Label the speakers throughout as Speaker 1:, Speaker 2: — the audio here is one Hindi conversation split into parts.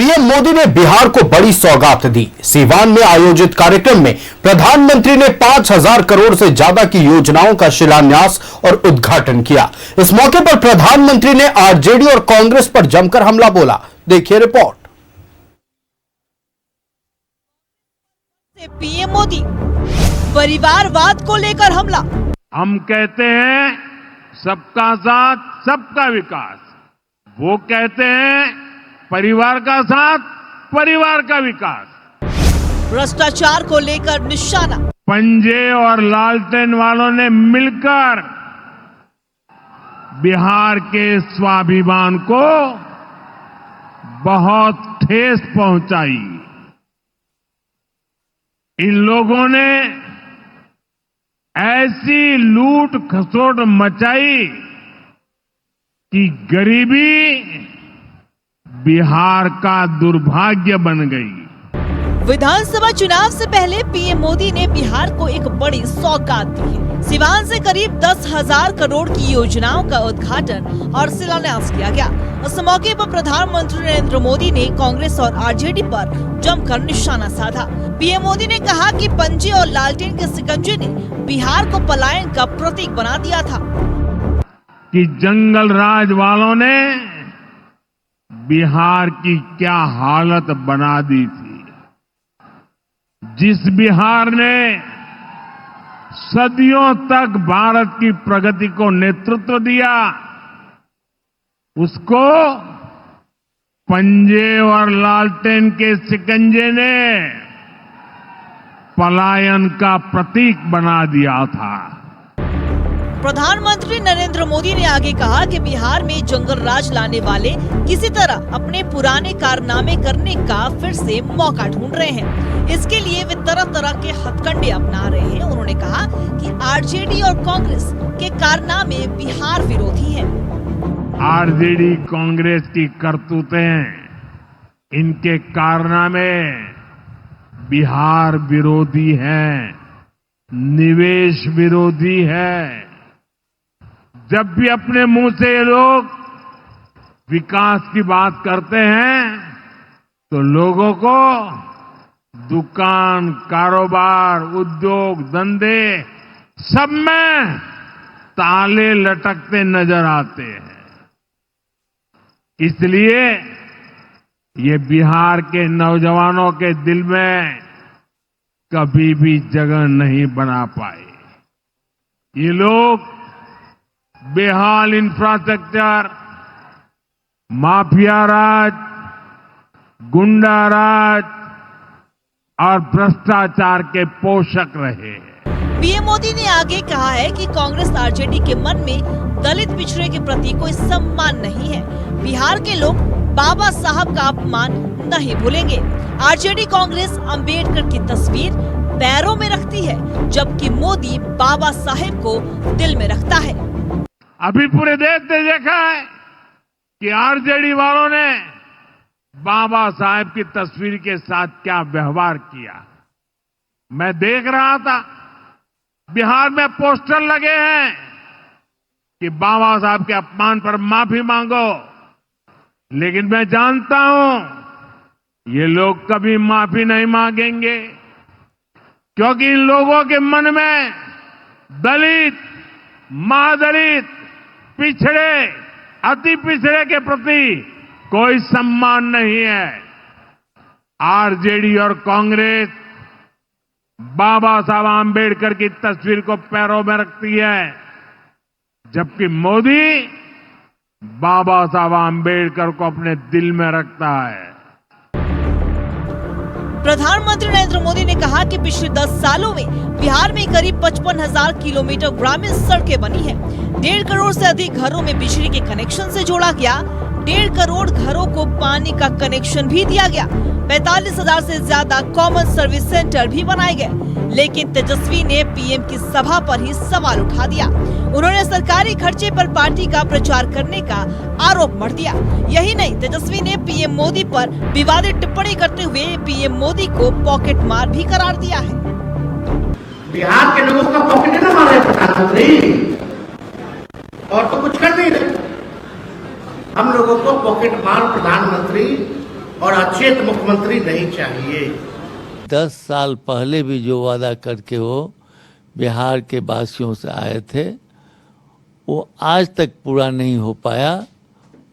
Speaker 1: पीएम मोदी ने बिहार को बड़ी सौगात दी। सीवान में आयोजित कार्यक्रम में प्रधानमंत्री ने 5,000 करोड़ से ज्यादा की योजनाओं का शिलान्यास और उद्घाटन किया। इस मौके पर प्रधानमंत्री ने आरजेडी और कांग्रेस पर जमकर हमला बोला। देखिए रिपोर्ट।
Speaker 2: पीएम मोदी परिवारवाद को लेकर हमला।
Speaker 3: हम कहते हैं सबका साथ सबका विकास, वो कहते हैं परिवार का साथ परिवार का विकास।
Speaker 2: भ्रष्टाचार को लेकर निशाना।
Speaker 3: पंजे और लालटेन वालों ने मिलकर बिहार के स्वाभिमान को बहुत ठेस पहुंचाई। इन लोगों ने ऐसी लूट खसोट मचाई कि गरीबी बिहार का दुर्भाग्य बन गई।
Speaker 2: विधानसभा चुनाव से पहले पीएम मोदी ने बिहार को एक बड़ी सौगात दी है। सीवान से करीब 10,000 करोड़ की योजनाओं का उद्घाटन और शिलान्यास किया गया। उस मौके पर प्रधानमंत्री नरेंद्र मोदी ने कांग्रेस और आरजेडी पर जमकर निशाना साधा। पीएम मोदी ने कहा कि पंजे और लालटेन के शिकंजे ने बिहार को पलायन का प्रतीक बना दिया था
Speaker 3: कि जंगल राज वालों ने बिहार की क्या हालत बना दी थी। जिस बिहार ने सदियों तक भारत की प्रगति को नेतृत्व दिया, उसको पंजे और लालटेन के शिकंजे ने पलायन का प्रतीक बना दिया था।
Speaker 2: प्रधानमंत्री नरेंद्र मोदी ने आगे कहा कि बिहार में जंगल राज लाने वाले किसी तरह अपने पुराने कारनामे करने का फिर से मौका ढूंढ रहे हैं। इसके लिए वे तरह तरह के हथकंडे अपना रहे हैं। उन्होंने कहा कि आरजेडी और कांग्रेस के कारनामे बिहार विरोधी हैं।
Speaker 3: आरजेडी कांग्रेस की करतूतें, इनके कारनामे बिहार विरोधी हैं, निवेश विरोधी है। जब भी अपने मुंह से ये लोग विकास की बात करते हैं तो लोगों को दुकान, कारोबार, उद्योग, धंधे सब में ताले लटकते नजर आते हैं। इसलिए ये बिहार के नौजवानों के दिल में कभी भी जगह नहीं बना पाए। ये लोग बेहाल इंफ्रास्ट्रक्चर, माफिया राज, गुंडा राज और भ्रष्टाचार के पोषक रहे हैं।
Speaker 2: पीएम मोदी ने आगे कहा है कि कांग्रेस आरजेडी के मन में दलित पिछड़े के प्रति कोई सम्मान नहीं है। बिहार के लोग बाबा साहब का अपमान नहीं भूलेंगे। आरजेडी कांग्रेस अंबेडकर की तस्वीर पैरों में रखती है, जबकि मोदी बाबा साहेब को दिल में रखता है।
Speaker 3: अभी पूरे देश ने देखा है कि आरजेडी वालों ने बाबा साहेब की तस्वीर के साथ क्या व्यवहार किया। मैं देख रहा था बिहार में पोस्टर लगे हैं कि बाबा साहब के अपमान पर माफी मांगो, लेकिन मैं जानता हूं ये लोग कभी माफी नहीं मांगेंगे, क्योंकि इन लोगों के मन में दलित, महादलित, पिछड़े, अति पिछड़े के प्रति कोई सम्मान नहीं है। आरजेडी और कांग्रेस बाबा साहब आंबेडकर की तस्वीर को पैरों में रखती है, जबकि मोदी बाबा साहब आंबेडकर को अपने दिल में रखता है।
Speaker 2: प्रधानमंत्री नरेंद्र मोदी ने कहा कि पिछले 10 सालों में बिहार में करीब 55,000 किलोमीटर ग्रामीण सड़कें बनी हैं। 1.5 करोड़ से अधिक घरों में बिजली के कनेक्शन से जोड़ा गया। 1.5 करोड़ घरों को पानी का कनेक्शन भी दिया गया। 45,000 से ज्यादा कॉमन सर्विस सेंटर भी बनाए गए। लेकिन तेजस्वी ने पीएम की सभा पर ही सवाल उठा दिया। उन्होंने सरकारी खर्चे पर पार्टी का प्रचार करने का आरोप मढ़ दिया। यही नहीं, तेजस्वी ने पीएम मोदी पर विवादित टिप्पणी करते हुए पीएम मोदी को पॉकेट मार भी करार दिया है।
Speaker 4: बिहार के लोगों का पॉकेट न मारे प्रधानमंत्री, और तो कुछ कर नहीं रहे। हम लोगों को पॉकेट मार प्रधानमंत्री और अचेत मुख्यमंत्री नहीं चाहिए।
Speaker 5: 10 साल पहले भी जो वादा करके वो बिहार के वासियों से आए थे वो आज तक पूरा नहीं हो पाया,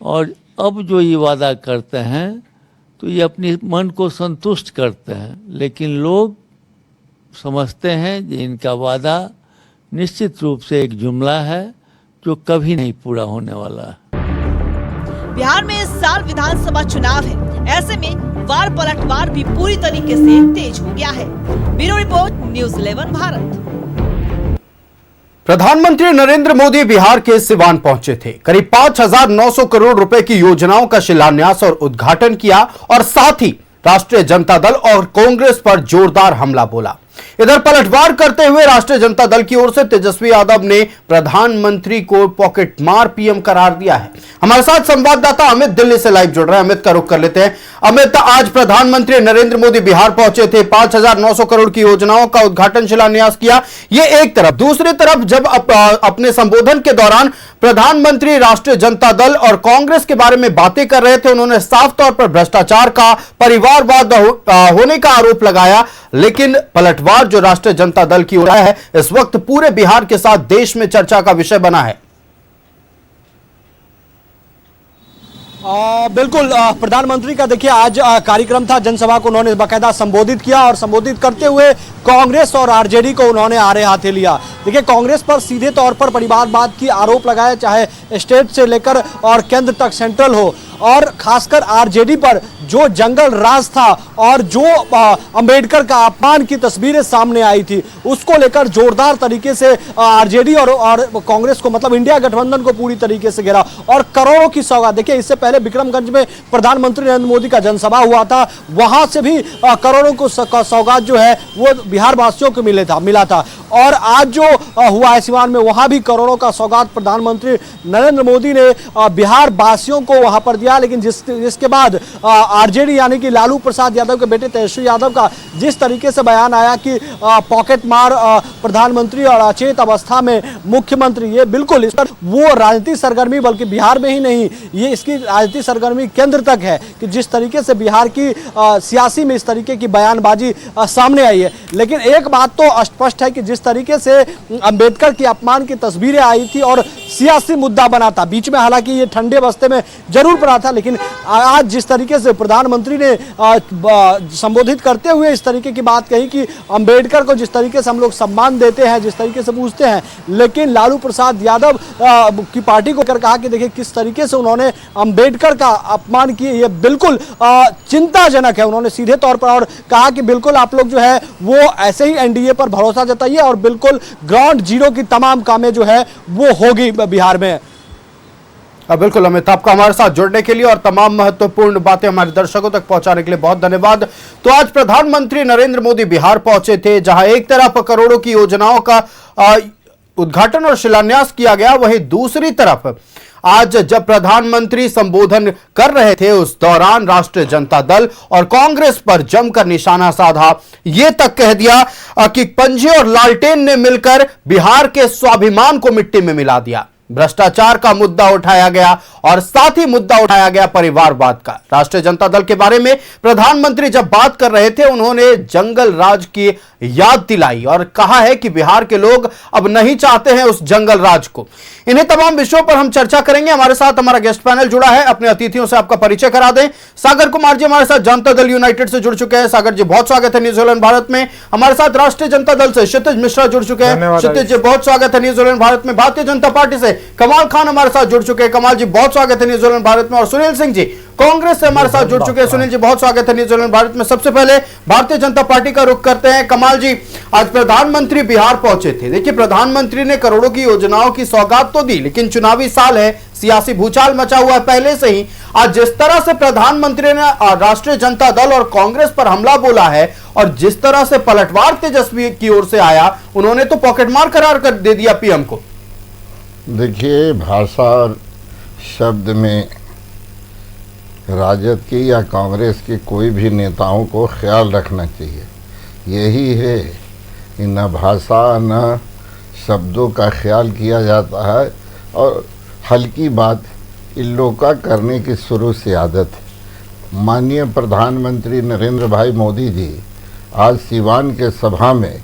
Speaker 5: और अब जो ये वादा करते हैं तो ये अपने मन को संतुष्ट करते हैं, लेकिन लोग समझते हैं कि इनका वादा निश्चित रूप से एक जुमला है जो कभी नहीं पूरा होने वाला है।
Speaker 2: बिहार में इस साल विधानसभा चुनाव है, ऐसे में वार पलटवार भी पूरी तरीके से तेज हो गया है। Bureau report, news 11 Bharat.
Speaker 1: प्रधानमंत्री नरेंद्र मोदी बिहार के सिवान पहुंचे थे। करीब 5,900 करोड़ रुपए की योजनाओं का शिलान्यास और उद्घाटन किया और साथ ही राष्ट्रीय जनता दल और कांग्रेस पर जोरदार हमला बोला। इधर पलटवार करते हुए राष्ट्रीय जनता दल की ओर से तेजस्वी यादव ने प्रधानमंत्री को पॉकेट मार पीएम करार दिया है। हमारे साथ संवाददाता अमित दिल्ली से लाइव जुड़ रहे हैं। अमित का रुख कर लेते हैं। अमित, आज प्रधानमंत्री नरेंद्र मोदी बिहार पहुंचे थे, 5,900 करोड़ की योजनाओं का उद्घाटन शिलान्यास किया, ये एक तरफ। दूसरी तरफ जब अपने संबोधन के दौरान प्रधानमंत्री राष्ट्रीय जनता दल और कांग्रेस के बारे में बातें कर रहे थे, उन्होंने साफ तौर पर भ्रष्टाचार का, परिवारवाद होने का आरोप लगाया। लेकिन पलटवार जो राष्ट्रीय जनता दल की ओर है, इस वक्त पूरे बिहार के साथ देश में चर्चा का विषय बना है।
Speaker 6: बिल्कुल, प्रधानमंत्री का देखिए आज कार्यक्रम था, जनसभा को उन्होंने बाकायदा संबोधित किया और संबोधित करते हुए कांग्रेस और आरजेडी को उन्होंने आड़े हाथे लिया। देखिए, कांग्रेस पर सीधे तौर पर परिवारवाद की आरोप लगाया, चाहे स्टेट से लेकर और केंद्र तक सेंट्रल हो, और खासकर आरजेडी पर जो जंगल राज था और जो अंबेडकर का अपमान की तस्वीरें सामने आई थी, उसको लेकर जोरदार तरीके से आरजेडी और कांग्रेस को, मतलब इंडिया गठबंधन को पूरी तरीके से घेरा और करोड़ों की सौगात। देखिए, इससे पहले विक्रमगंज में प्रधानमंत्री नरेंद्र मोदी का जनसभा हुआ था, वहां से भी करोड़ों को सौगात जो है वो बिहार वासियों को मिला था, और आज जो हुआ है सिवान में, वहां भी करोड़ों का सौगात प्रधानमंत्री नरेंद्र मोदी ने बिहार वासियों को वहां पर दिया। लेकिन जिसके बाद आरजेडी यानी कि लालू प्रसाद यादव के बेटे तेजस्वी यादव का जिस तरीके से बयान आया कि पॉकेट मार प्रधानमंत्री और अचेत अवस्था में मुख्यमंत्री, ये बिल्कुल इस पर वो राजनीतिक सरगर्मी बल्कि बिहार में ही नहीं, ये इसकी राजनीतिक सरगर्मी केंद्र तक है कि जिस तरीके से बिहार की सियासी में इस तरीके की बयानबाजी सामने आई है। लेकिन एक बात तो स्पष्ट है कि जिस तरीके से अंबेडकर की अपमान की तस्वीरें आई थी और सियासी मुद्दा बना था, बीच में हालांकि ये ठंडे बस्ते में जरूर पड़ा था, लेकिन आज जिस तरीके से प्रधानमंत्री ने संबोधित करते हुए इस तरीके की बात कही कि अंबेडकर को जिस तरीके से हम लोग सम्मान देते हैं, जिस तरीके से पूछते हैं, लेकिन लालू प्रसाद यादव की पार्टी को कहा कि देखिए किस तरीके से उन्होंने अंबेडकर का अपमान किया, ये बिल्कुल चिंताजनक है। उन्होंने सीधे तौर पर और कहा कि बिल्कुल आप लोग जो है वो ऐसे ही एनडीए पर भरोसा जताइए और बिल्कुल ग्राउंड जीरो की तमाम कामें जो है वो होगी बिहार में।
Speaker 1: बिल्कुल अमित, आपका हमारे साथ जुड़ने के लिए और तमाम महत्वपूर्ण बातें हमारे दर्शकों तक पहुंचाने के लिए बहुत धन्यवाद। तो आज प्रधानमंत्री नरेंद्र मोदी बिहार पहुंचे थे, जहां एक तरफ करोड़ों की योजनाओं का उद्घाटन और शिलान्यास किया गया, वहीं दूसरी तरफ आज जब प्रधानमंत्री संबोधन कर रहे थे, उस दौरान राष्ट्रीय जनता दल और कांग्रेस पर जमकर निशाना साधा। यह तक कह दिया कि पंजे और लालटेन ने मिलकर बिहार के स्वाभिमान को मिट्टी में मिला दिया। भ्रष्टाचार का मुद्दा उठाया गया और साथ ही मुद्दा उठाया गया परिवारवाद का। राष्ट्रीय जनता दल के बारे में प्रधानमंत्री जब बात कर रहे थे, उन्होंने जंगल राज की याद दिलाई और कहा है कि बिहार के लोग अब नहीं चाहते हैं उस जंगल राज को। इन्हें तमाम विषयों पर हम चर्चा करेंगे। हमारे साथ हमारा गेस्ट पैनल जुड़ा है, अपने अतिथियों से आपका परिचय करा दें। सागर कुमार जी हमारे साथ जनता दल यूनाइटेड से जुड़ चुके हैं। सागर जी बहुत स्वागत है न्यूज़ 11 भारत में। हमारे साथ राष्ट्रीय जनता दल से क्षितिज मिश्रा जुड़ चुके हैं। क्षितिज जी बहुत स्वागत है न्यूज़ 11 भारत में। भारतीय जनता पार्टी से कमाल खान हमारे साथ जुड़ चुके हैं। कमाल जी बहुत स्वागत है न्यूज़ 11 भारत में। और सुनील सिंह जी कांग्रेस से हमारे साथ जुड़ चुके हैं। सुनील जी बहुत स्वागत है न्यूज़ 11 भारत में। सबसे पहले भारतीय जनता पार्टी का रुख करते हैं। कमाल जी, आज प्रधानमंत्री बिहार पहुंचे थे। देखिए, प्रधानमंत्री ने करोड़ों की योजनाओं की सौगात तो दी, लेकिन चुनावी साल है, सियासी भूचाल मचा हुआ है पहले से ही। आज जिस तरह से प्रधानमंत्री ने राष्ट्रीय जनता दल और कांग्रेस पर हमला बोला है और जिस तरह से पलटवार तेजस्वी की ओर से आया, उन्होंने तो पॉकेटमार करार कर दे दिया पीएम को।
Speaker 7: देखिए, भाषा और शब्द में राजद की या कांग्रेस के कोई भी नेताओं को ख्याल रखना चाहिए। यही है कि न भाषा न शब्दों का ख्याल किया जाता है और हल्की बात इन लोगों का करने की शुरू से आदत है। माननीय प्रधानमंत्री नरेंद्र भाई मोदी जी आज सीवान के सभा में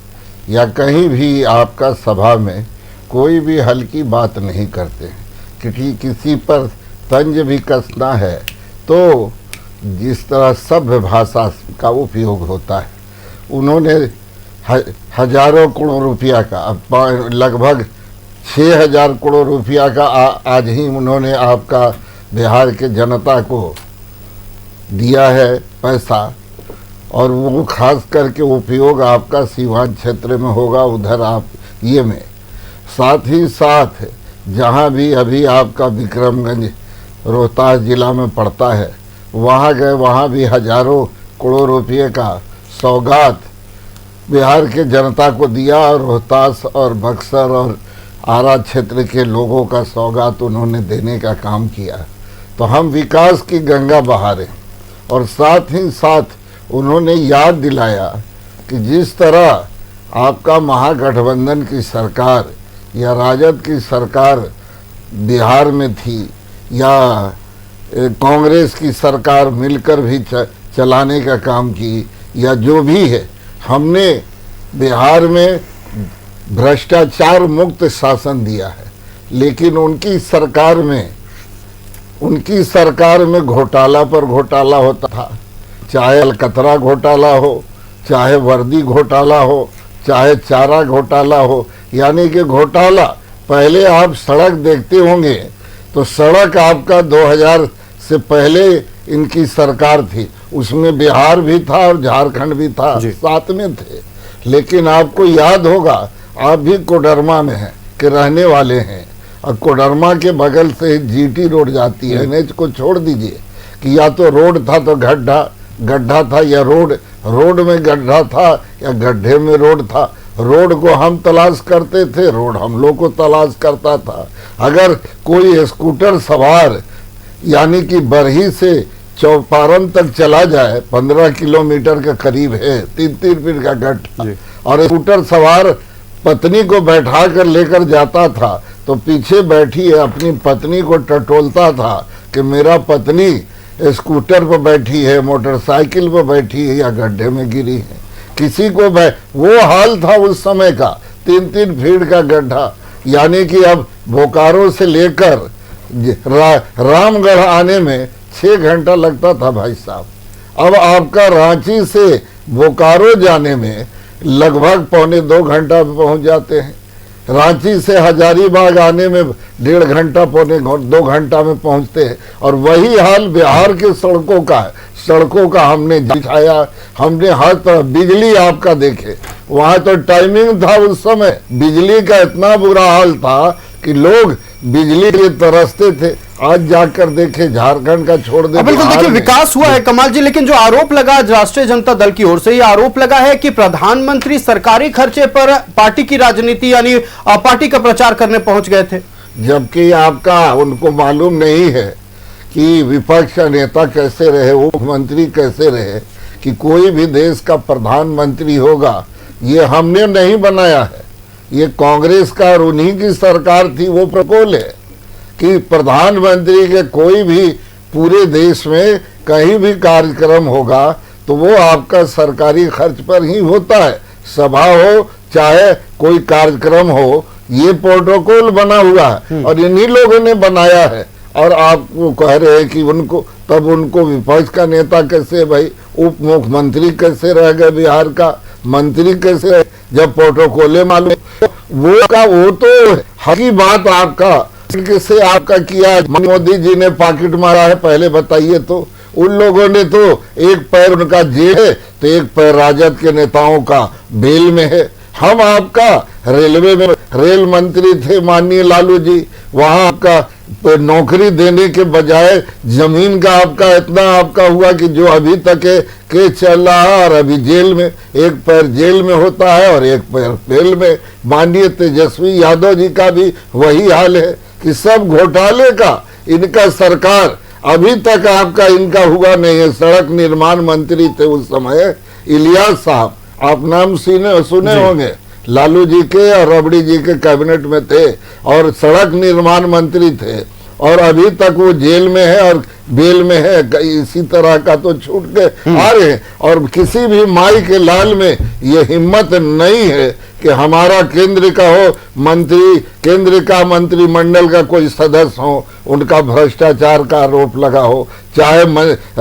Speaker 7: या कहीं भी आपका सभा में कोई भी हल्की बात नहीं करते हैं, क्योंकि किसी पर तंज भी कसना है तो जिस तरह सभ्य भाषा का उपयोग होता है, उन्होंने हजारों करोड़ रुपया का लगभग 6,000 करोड़ रुपया का आज ही उन्होंने आपका बिहार के जनता को दिया है पैसा, और वो खास करके उपयोग आपका सीवान क्षेत्र में होगा, उधर आप ये में। साथ ही साथ जहाँ भी अभी आपका विक्रमगंज रोहतास जिला में पड़ता है, वहाँ गए, वहाँ भी हजारों करोड़ रुपये का सौगात बिहार के जनता को दिया, और रोहतास और बक्सर और आरा क्षेत्र के लोगों का सौगात उन्होंने देने का काम किया। तो हम विकास की गंगा बहा रहे हैं, और साथ ही साथ उन्होंने याद दिलाया कि जिस तरह आपका महागठबंधन की सरकार या राजद की सरकार बिहार में थी, या कांग्रेस की सरकार मिलकर भी चलाने का काम की, या जो भी है, हमने बिहार में भ्रष्टाचार मुक्त शासन दिया है। लेकिन उनकी सरकार में घोटाला पर घोटाला होता था, चाहे अलकतरा घोटाला हो, चाहे वर्दी घोटाला हो, चाहे चारा घोटाला हो, यानी कि घोटाला। पहले आप सड़क देखते होंगे तो सड़क आपका 2000 से पहले इनकी सरकार थी, उसमें बिहार भी था और झारखंड भी था, साथ में थे। लेकिन आपको याद होगा, आप भी कोडरमा में हैं कि रहने वाले हैं, और कोडरमा के बगल से जीटी रोड जाती है, एनएच को छोड़ दीजिए कि या तो रोड था तो गड्ढा था, या रोड में गड्ढा था या गड्ढे में रोड था। रोड को हम तलाश करते थे, रोड हम लोग को तलाश करता था। अगर कोई स्कूटर सवार यानी कि बरही से चौपारण तक चला जाए, 15 किलोमीटर के करीब है, 3 फीट का गड्ढा, और स्कूटर सवार पत्नी को बैठा कर लेकर जाता था तो पीछे बैठी अपनी पत्नी को टटोलता था कि मेरा पत्नी स्कूटर पर बैठी है, मोटरसाइकिल पर बैठी है, या गड्ढे में गिरी है। किसी को वो हाल था उस समय का, 3 फीट का गड्ढा। यानी कि अब बोकारो से लेकर रामगढ़ आने में 6 घंटा लगता था भाई साहब। अब आपका रांची से बोकारो जाने में लगभग 1.25 घंटा में पहुंच जाते हैं। रांची से हजारीबाग आने में 1.5 घंटा 2 घंटा में पहुंचते हैं। और वही हाल बिहार के सड़कों का है। सड़कों का हमने दिखाया, हमने हर तरफ बिजली आपका देखे, वहां तो टाइमिंग था उस समय, बिजली का इतना बुरा हाल था कि लोग बिजली के तरसते थे। आज जाकर देखे झारखंड का छोड़ दे।
Speaker 1: बिल्कुल, देखिए विकास हुआ है कमाल जी, लेकिन जो आरोप लगा राष्ट्रीय जनता दल की ओर से, ये आरोप लगा है कि प्रधानमंत्री सरकारी खर्चे पर पार्टी की राजनीति यानी पार्टी का प्रचार करने पहुंच गए थे,
Speaker 7: जबकि आपका उनको मालूम नहीं है कि विपक्ष का नेता कैसे रहे, मुख्यमंत्री कैसे रहे, कि कोई भी देश का प्रधानमंत्री होगा ये हमने नहीं बनाया है, ये कांग्रेस का और उन्हीं की सरकार थी। वो प्रोटोकॉल है कि प्रधानमंत्री के कोई भी पूरे देश में कहीं भी कार्यक्रम होगा तो वो आपका सरकारी खर्च पर ही होता है, सभा हो चाहे कोई कार्यक्रम हो, ये प्रोटोकॉल बना हुआ है और इन्हीं लोगों ने बनाया है। और आप वो कह रहे हैं कि उनको, तब उनको विपक्ष का नेता कैसे, भाई उप मुख्यमंत्री कैसे रह गए, बिहार का मंत्री कैसे रहे, जब प्रोटोकॉल मालूम, वो तो हकी बात आपका से आपका किया। मोदी जी ने पॉकेट मारा है, पहले बताइए तो। उन लोगों ने तो एक पैर उनका जेल है तो एक पैर राजद के नेताओं का बेल में है। हम आपका रेलवे में रेल मंत्री थे माननीय लालू जी, वहां आपका नौकरी देने के बजाय जमीन का आपका इतना आपका हुआ कि जो अभी तक है के चल रहा है, और अभी जेल में, एक पैर जेल में होता है और एक पैर जेल में। माननीय तेजस्वी यादव जी का भी वही हाल है कि सब घोटाले का इनका सरकार अभी तक आपका इनका हुआ नहीं है। सड़क निर्माण मंत्री थे उस समय इलियास साहब, आप नाम सुने होंगे, लालू जी के और रबड़ी जी के कैबिनेट में थे और सड़क निर्माण मंत्री थे। और अभी तक वो जेल में है और बेल में है, इसी तरह का तो छूट के आ रहे हैं। और किसी भी माई के लाल में ये हिम्मत नहीं है कि हमारा केंद्र का हो मंत्री, केंद्र का मंत्रिमंडल का कोई सदस्य हो, उनका भ्रष्टाचार का आरोप लगा हो, चाहे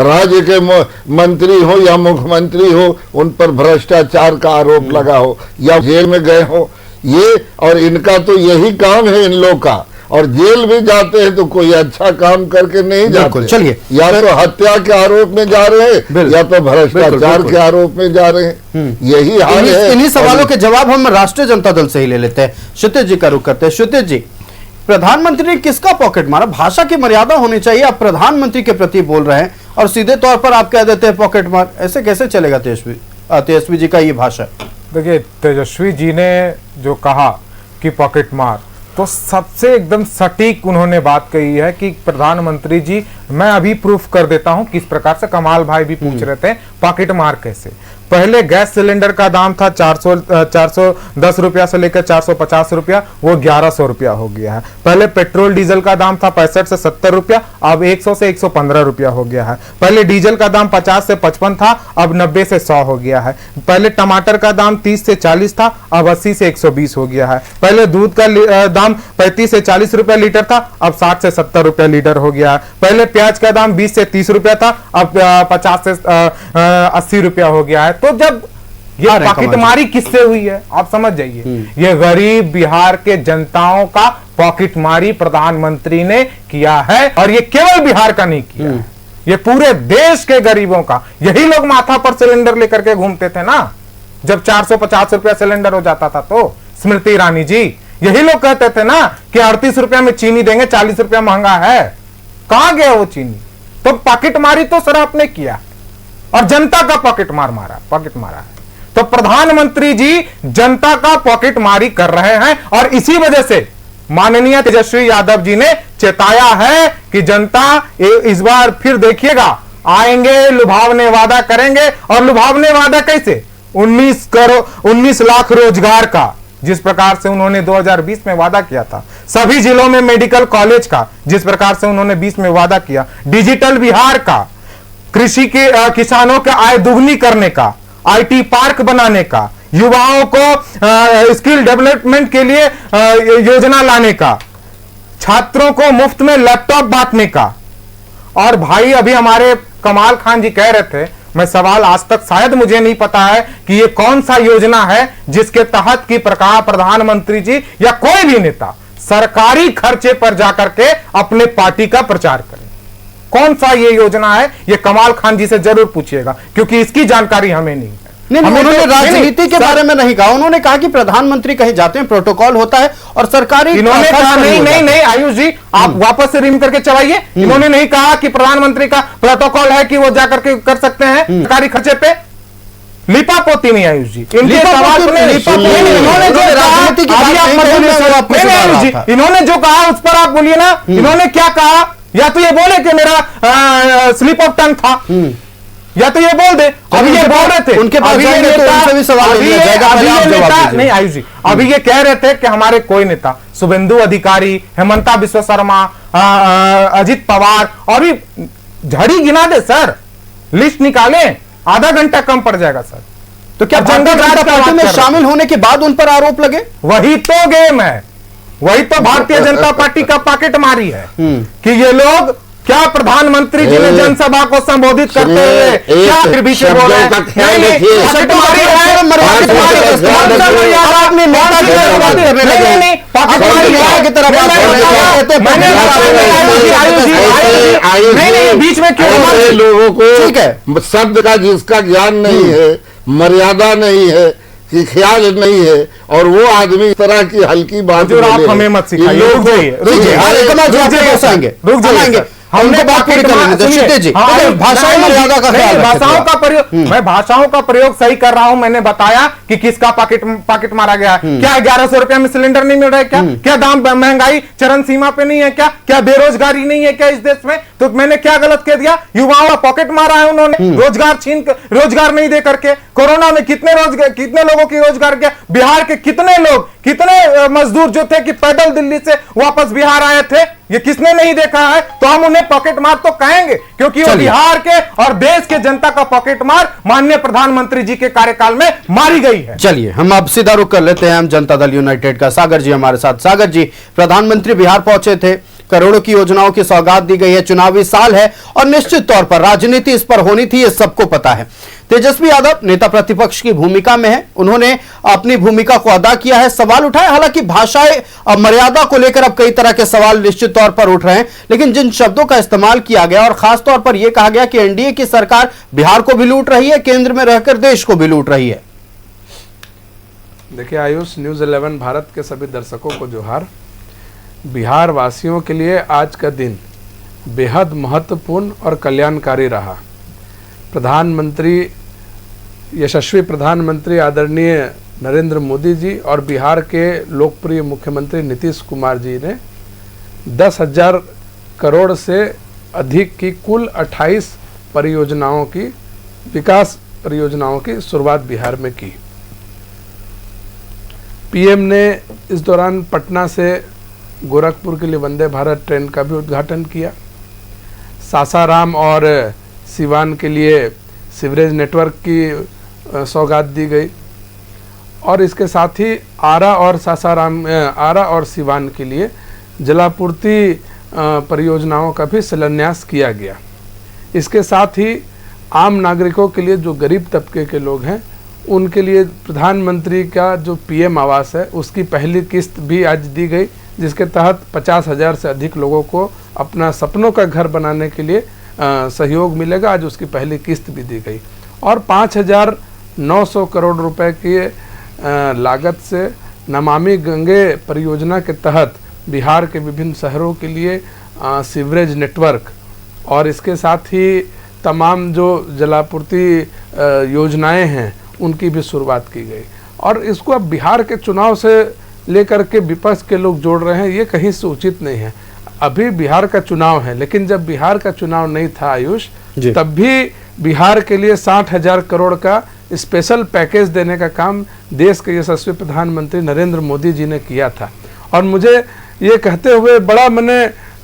Speaker 7: राज्य के मंत्री हो या मुख्यमंत्री हो, उन पर भ्रष्टाचार का आरोप लगा हो या जेल में गए हो। ये और इनका तो यही काम है इन लोग का। और जेल भी जाते हैं तो कोई अच्छा काम करके नहीं जाते,
Speaker 1: चलिए,
Speaker 7: या तो हत्या के आरोप में जा रहे हैं या तो भ्रष्टाचार के आरोप में जा रहे हैं। यही हाल है।
Speaker 1: इन्हीं सवालों के जवाब हम राष्ट्रीय जनता दल से ही ले लेते हैं। क्षितिज जी का रुख करते हैं। क्षितिज जी, प्रधानमंत्री ने किसका पॉकेट मारा? भाषा की मर्यादा होनी चाहिए। आप प्रधानमंत्री के प्रति बोल रहे हैं और सीधे तौर पर आप कह देते हैं पॉकेट मार। ऐसे कैसे चलेगा? तेजस्वी जी का ये भाषा।
Speaker 8: देखिए, तेजस्वी जी ने जो कहा कि पॉकेट मार, तो सबसे एकदम सटीक उन्होंने बात कही है कि प्रधानमंत्री जी, मैं अभी प्रूफ कर देता हूं किस प्रकार से। कमाल भाई भी पूछ रहे थे पॉकेट मार कैसे। पहले गैस सिलेंडर का दाम था 410 रुपया से लेकर 450 रुपया, वो 1100 रुपया हो गया है। पहले पेट्रोल डीजल का दाम था 65 से 70 रुपया, अब 100 से 115 रुपया हो गया है। पहले डीजल का दाम 50 से 55 था, अब 90 से 100 हो गया है। पहले टमाटर का दाम 30 से 40 था, अब 80 से 120 हो गया है। पहले दूध का दाम 35 से 40 रुपया लीटर था, अब 60 से 70 रुपया लीटर हो गया है। पहले प्याज का दाम 20 से 30 रुपया था, अब 50 से 80 रुपया हो गया है। तो जब ये पॉकेटमारी किससे हुई है आप समझ जाइए, ये गरीब बिहार के जनताओं का पॉकेटमारी प्रधानमंत्री ने किया है। और ये केवल बिहार का नहीं किया है, ये पूरे देश के गरीबों का। यही लोग माथा पर सिलेंडर लेकर के घूमते थे ना, जब 450 रुपया सिलेंडर हो जाता था। तो स्मृति ईरानी जी, यही लोग कहते थे ना कि 38 रुपया में चीनी देंगे, 40 रुपया महंगा है। कहां गया वो चीनी? तो पॉकेटमारी तो सर आपने किया और जनता का पॉकेट मारा है। तो प्रधानमंत्री जी जनता का पॉकेट मारी कर रहे हैं और इसी वजह से माननीय तेजस्वी यादव जी ने चेताया है कि जनता इस बार फिर देखिएगा, आएंगे, लुभावने वादा करेंगे। और लुभावने वादा कैसे? 19 लाख रोजगार का, जिस प्रकार से उन्होंने 2020 में वादा किया था। सभी जिलों में मेडिकल कॉलेज का, जिस प्रकार से उन्होंने 20 में वादा किया। डिजिटल बिहार का, कृषि के किसानों का आय दुगनी करने का, आईटी पार्क बनाने का, युवाओं को स्किल डेवलपमेंट के लिए योजना लाने का, छात्रों को मुफ्त में लैपटॉप बांटने का। और भाई अभी हमारे कमाल खान जी कह रहे थे, मैं सवाल आज तक शायद मुझे नहीं पता है कि ये कौन सा योजना है जिसके तहत की प्रधानमंत्री जी या कोई भी नेता सरकारी खर्चे पर जाकर के अपने पार्टी का प्रचार करे। कौन सा ये योजना है? ये कमाल खान जी से जरूर पूछिएगा, क्योंकि इसकी जानकारी हमें नहीं है।
Speaker 1: नहीं, उन्होंने राजनीति के बारे में नहीं कहा। उन्होंने कहा कि प्रधानमंत्री कहीं जाते हैं, प्रोटोकॉल होता है और सरकारी।
Speaker 8: इन्होंने कहा नहीं आयुष जी, आप वापस से रिम करके चलाइए। इन्होंने नहीं कहा कि प्रधानमंत्री का प्रोटोकॉल है कि वो जाकर के कर सकते हैं सरकारी खर्चे पे। लिपापोती नहीं आयुष जी, इनके सवाल इन्होंने जो कहा उस पर आप बोलिए ना। इन्होंने क्या कहा? या तो ये बोले कि मेरा स्लिप ऑफ टंग था, या तो ये बोल दे। अभी ये बोल रहे थे,
Speaker 1: उनके पास जाएंगे तो उनसे भी सवाल
Speaker 8: नहीं आयुष जी, अभी ये कह रहे थे कि हमारे कोई नेता, शुभेंदु अधिकारी, हेमंता बिस्व शर्मा, अजित पवार, और भी झड़ी गिना दे सर, लिस्ट निकाले, आधा घंटा कम पड़ जाएगा सर।
Speaker 1: तो क्या जनता पार्टी में शामिल होने के बाद उन पर आरोप लगे?
Speaker 8: वही तो गेम है, वही तो भारतीय जनता पार्टी का पॉकेट मारी है कि ये लोग क्या प्रधानमंत्री जी ने जनसभा को संबोधित करते हुए क्या फिर बीच में बोल रहे हैं? बीच में क्यों?
Speaker 7: लोगों को शब्द का जिसका ज्ञान नहीं है, मर्यादा नहीं है, कि ख्याल नहीं है, और वो आदमी इस तरह की हल्की बात
Speaker 8: आप हमें मत सिखाइए। रुक जाइए, हमने बात पूरी कर लेंगे। भाषाओं का प्रयोग, मैं भाषाओं का प्रयोग सही कर रहा हूं। मैंने बताया कि किसका पॉकेट मारा गया है। क्या 1100 रुपया में सिलेंडर नहीं मिल रहा है? क्या दाम महंगाई चरम सीमा पे नहीं है? क्या बेरोजगारी नहीं है क्या इस देश में? तो मैंने क्या गलत कह दिया? युवाओं का पॉकेट मारा है उन्होंने, रोजगार नहीं दे करके। कोरोना में कितने लोगों की रोजगार गया? बिहार के कितने लोग, कितने मजदूर जो थे कि पैदल दिल्ली से वापस बिहार आए थे, ये किसने नहीं देखा है, तो हम उन्हें पॉकेट मार तो कहेंगे, क्योंकि वो बिहार के और देश के जनता का पॉकेट मार माननीय प्रधानमंत्री जी के कार्यकाल में मारी गई है।
Speaker 1: चलिए हम अब सीधा रुख कर लेते हैं हम जनता दल यूनाइटेड का। सागर जी हमारे साथ। सागर जी, प्रधानमंत्री बिहार पहुंचे थे, करोड़ों की योजनाओं की सौगात दी गई है, चुनावी साल है और निश्चित तौर पर राजनीति इस पर होनी थी, ये सबको पता है। तेजस्वी यादव नेता प्रतिपक्ष की भूमिका में है, उन्होंने अपनी भूमिका को अदा किया है, सवाल उठाए। हालांकि भाषाई मर्यादा को लेकर अब कई तरह के सवाल निश्चित तौर पर उठ रहे हैं, लेकिन जिन शब्दों का इस्तेमाल किया गया और खास तौर पर यह कहा गया कि एनडीए की सरकार बिहार को भी लूट रही है, केंद्र में रहकर देश को भी लूट रही है।
Speaker 9: देखिए आयुष, न्यूज़ 11 भारत के सभी दर्शकों को जोहार। बिहार वासियों के लिए आज का दिन बेहद महत्वपूर्ण और कल्याणकारी रहा। प्रधानमंत्री, यशस्वी प्रधानमंत्री आदरणीय नरेंद्र मोदी जी और बिहार के लोकप्रिय मुख्यमंत्री नीतीश कुमार जी ने 10,000 करोड़ से अधिक की कुल 28 परियोजनाओं की, विकास परियोजनाओं की शुरुआत बिहार में की। पीएम ने इस दौरान पटना से गोरखपुर के लिए वंदे भारत ट्रेन का भी उद्घाटन किया। सासाराम और सिवान के लिए सीवरेज नेटवर्क की सौगात दी गई और इसके साथ ही आरा और सिवान के लिए जलापूर्ति परियोजनाओं का भी शिलान्यास किया गया। इसके साथ ही आम नागरिकों के लिए, जो गरीब तबके के लोग हैं, उनके लिए प्रधानमंत्री का जो पीएम आवास है उसकी पहली किस्त भी आज दी गई, जिसके तहत 50,000 से अधिक लोगों को अपना सपनों का घर बनाने के लिए सहयोग मिलेगा। आज उसकी पहली किस्त भी दी गई और 5,900 करोड़ रुपए की लागत से नमामि गंगे परियोजना के तहत बिहार के विभिन्न शहरों के लिए सीवरेज नेटवर्क और इसके साथ ही तमाम जो जलापूर्ति योजनाएं हैं उनकी भी शुरुआत की गई। और इसको अब बिहार के चुनाव से लेकर के विपक्ष के लोग जोड़ रहे हैं, ये कहीं से उचित नहीं है। अभी बिहार का चुनाव है, लेकिन जब बिहार का चुनाव नहीं था आयुष, तब भी बिहार के लिए 60,000 करोड़ का स्पेशल पैकेज देने का काम देश के यशस्वी प्रधानमंत्री नरेंद्र मोदी जी ने किया था। और मुझे ये कहते हुए बड़ा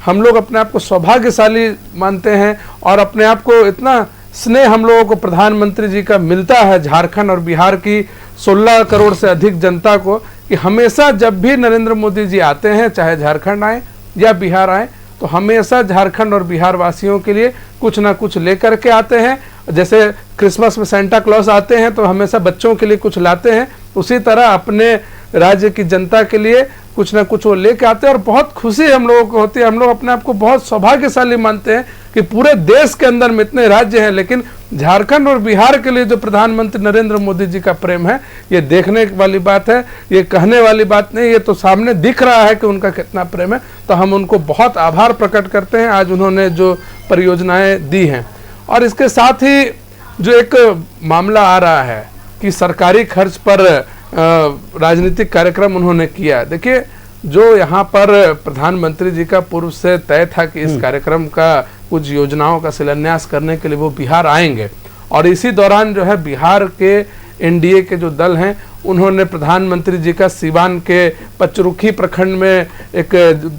Speaker 9: हम लोग अपने आप को सौभाग्यशाली मानते हैं और अपने आप को इतना स्नेह हम लोगों को प्रधानमंत्री जी का मिलता है, झारखंड और बिहार की 16 करोड़ से अधिक जनता को, कि हमेशा जब भी नरेंद्र मोदी जी आते हैं, चाहे झारखंड आए या बिहार आए, तो हमेशा झारखंड और बिहार वासियों के लिए कुछ ना कुछ लेकर के आते हैं। जैसे क्रिसमस में सेंटा क्लॉज आते हैं तो हमेशा बच्चों के लिए कुछ लाते हैं, उसी तरह अपने राज्य की जनता के लिए कुछ ना कुछ वो लेके आते हैं और बहुत खुशी हम लोगों को होती है। हम लोग अपने आप को बहुत सौभाग्यशाली मानते हैं कि पूरे देश के अंदर में इतने राज्य हैं, लेकिन झारखंड और बिहार के लिए जो प्रधानमंत्री नरेंद्र मोदी जी का प्रेम है, ये देखने वाली बात है, ये कहने वाली बात नहीं, ये तो सामने दिख रहा है कि उनका कितना प्रेम है। तो हम उनको बहुत आभार प्रकट करते हैं आज उन्होंने जो परियोजनाएं दी हैं। और इसके साथ ही जो एक मामला आ रहा है कि सरकारी खर्च पर राजनीतिक कार्यक्रम उन्होंने किया। देखिए, जो यहाँ पर प्रधानमंत्री जी का पूर्व से तय था कि इस कार्यक्रम का कुछ योजनाओं का शिलान्यास करने के लिए वो बिहार आएंगे, और इसी दौरान जो है बिहार के एनडीए के जो दल हैं उन्होंने प्रधानमंत्री जी का सिवान के पचरुखी प्रखंड में एक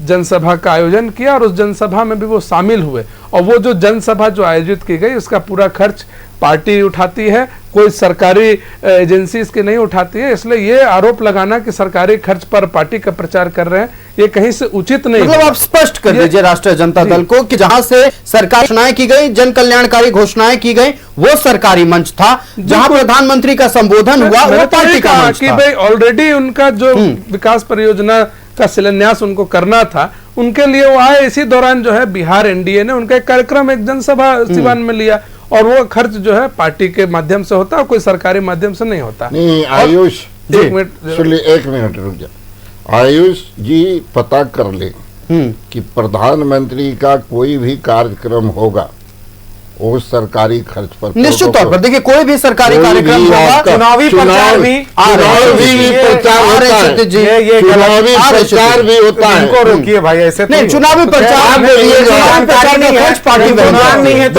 Speaker 9: जनसभा का आयोजन किया और उस जनसभा में भी वो शामिल हुए। और वो जो जनसभा जो आयोजित की गई उसका पूरा खर्च पार्टी उठाती है, कोई सरकारी एजेंसी इसकी नहीं उठाती है। इसलिए ये आरोप लगाना कि सरकारी खर्च पर पार्टी का प्रचार कर रहे हैं, ये कहीं से उचित नहीं।
Speaker 1: मतलब आप स्पष्ट कर दीजिए राष्ट्रीय जनता दल को कि जहां से सरकारी घोषणाएं की गई, जन कल्याणकारी घोषणाएं की गई, वो सरकारी मंच था। जहां प्रधानमंत्री का संबोधन हुआ वो पार्टी का मंच था।
Speaker 9: भाई ऑलरेडी उनका जो विकास परियोजना का शिलान्यास उनको करना था, उनके लिए वो आए। इसी दौरान जो है बिहार एनडीए ने उनका एक कार्यक्रम, एक जनसभा सिवान में लिया और वो खर्च जो है पार्टी के माध्यम से होता है, कोई सरकारी माध्यम से नहीं होता।
Speaker 7: नहीं आयुष, एक मिनट रुक जा। आयुष जी पता कर ले कि प्रधानमंत्री का कोई भी कार्यक्रम होगा वो सरकारी खर्च पर,
Speaker 1: निश्चित तौर पर देखिए कोई भी सरकारी कार्यक्रम होगा,
Speaker 8: चुनावी प्रचार भी
Speaker 7: होता है।
Speaker 8: इनको रोकिए भाई, ऐसे
Speaker 1: नहीं, चुनावी प्रचार
Speaker 8: नहीं है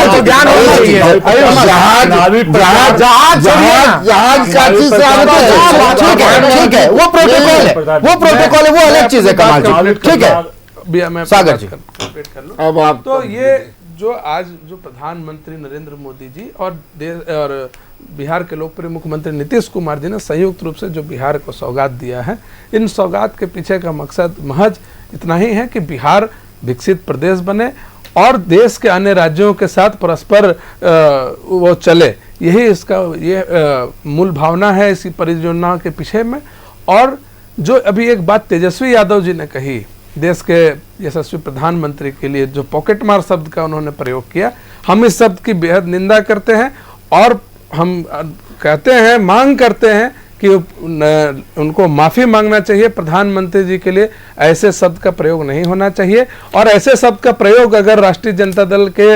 Speaker 8: तो
Speaker 6: ध्यान होना चाहिए।
Speaker 7: जहाज काशी से
Speaker 1: ठीक है, वो प्रोटोकॉल है, वो अलग चीज है कमाल जी, ठीक है
Speaker 9: मैं
Speaker 1: सागर जी।
Speaker 9: कंप्लीट कर लूं।
Speaker 7: अब आप
Speaker 9: तो ये जो आज जो प्रधानमंत्री नरेंद्र मोदी जी और बिहार के लोकप्रिय मुख्यमंत्री नीतीश कुमार जी ने संयुक्त रूप से जो बिहार को सौगात दिया है, इन सौगात के पीछे का मकसद महज इतना ही है कि बिहार विकसित प्रदेश बने और देश के अन्य राज्यों के साथ परस्पर वो चले। यही इसका मूल भावना है इसी परियोजना के पीछे में। और जो अभी एक बात तेजस्वी यादव जी ने कही, देश के यशस्वी प्रधानमंत्री के लिए जो पॉकेट मार शब्द का उन्होंने प्रयोग किया, हम इस शब्द की बेहद निंदा करते हैं और हम कहते हैं, मांग करते हैं कि उनको माफी मांगना चाहिए। प्रधानमंत्री जी के लिए ऐसे शब्द का प्रयोग नहीं होना चाहिए और ऐसे शब्द का प्रयोग अगर राष्ट्रीय जनता दल के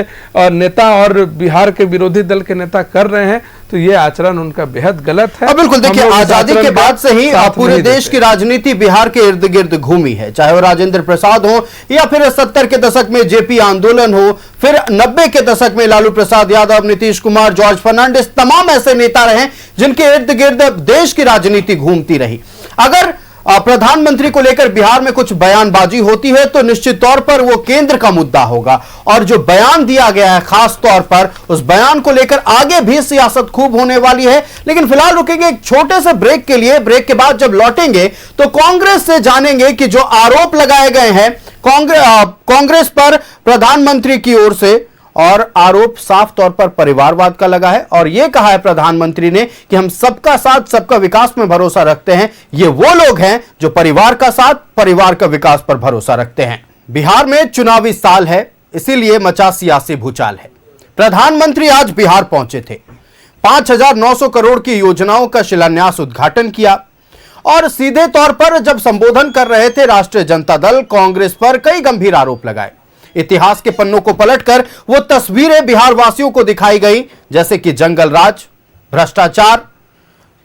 Speaker 9: नेता और बिहार के विरोधी दल के नेता कर रहे हैं तो ये आचरण उनका बेहद गलत है।
Speaker 1: बिल्कुल, देखिए आजादी के बाद से ही पूरे देश की राजनीति बिहार के इर्द गिर्द घूमी है, चाहे वो राजेंद्र प्रसाद हो या फिर 70 के दशक में जेपी आंदोलन हो, फिर 90 के दशक में लालू प्रसाद यादव, नीतीश कुमार, जॉर्ज फर्नांडिस, तमाम ऐसे नेता रहे जिनके इर्द गिर्द देश की राजनीति घूमती रही। अगर प्रधानमंत्री को लेकर बिहार में कुछ बयानबाजी होती है तो निश्चित तौर पर वो केंद्र का मुद्दा होगा और जो बयान दिया गया है खास तौर पर उस बयान को लेकर आगे भी सियासत खूब होने वाली है। लेकिन फिलहाल रुकेंगे एक छोटे से ब्रेक के लिए। ब्रेक के बाद जब लौटेंगे तो कांग्रेस से जानेंगे कि जो आरोप लगाए गए हैं कांग्रेस पर प्रधानमंत्री की ओर से, और आरोप साफ तौर पर परिवारवाद का लगा है और यह कहा है प्रधानमंत्री ने कि हम सबका साथ सबका विकास में भरोसा रखते हैं। ये वो लोग हैं जो परिवार का साथ परिवार का विकास पर भरोसा रखते हैं। बिहार में चुनावी साल है, इसीलिए मचा सियासी भूचाल है। प्रधानमंत्री आज बिहार पहुंचे थे, 5,900 करोड़ की योजनाओं का शिलान्यास उद्घाटन किया और सीधे तौर पर जब संबोधन कर रहे थे राष्ट्रीय जनता दल कांग्रेस पर कई गंभीर आरोप लगाए। इतिहास के पन्नों को पलटकर वो तस्वीरें बिहार वासियों को दिखाई गई, जैसे कि जंगल राज, भ्रष्टाचार,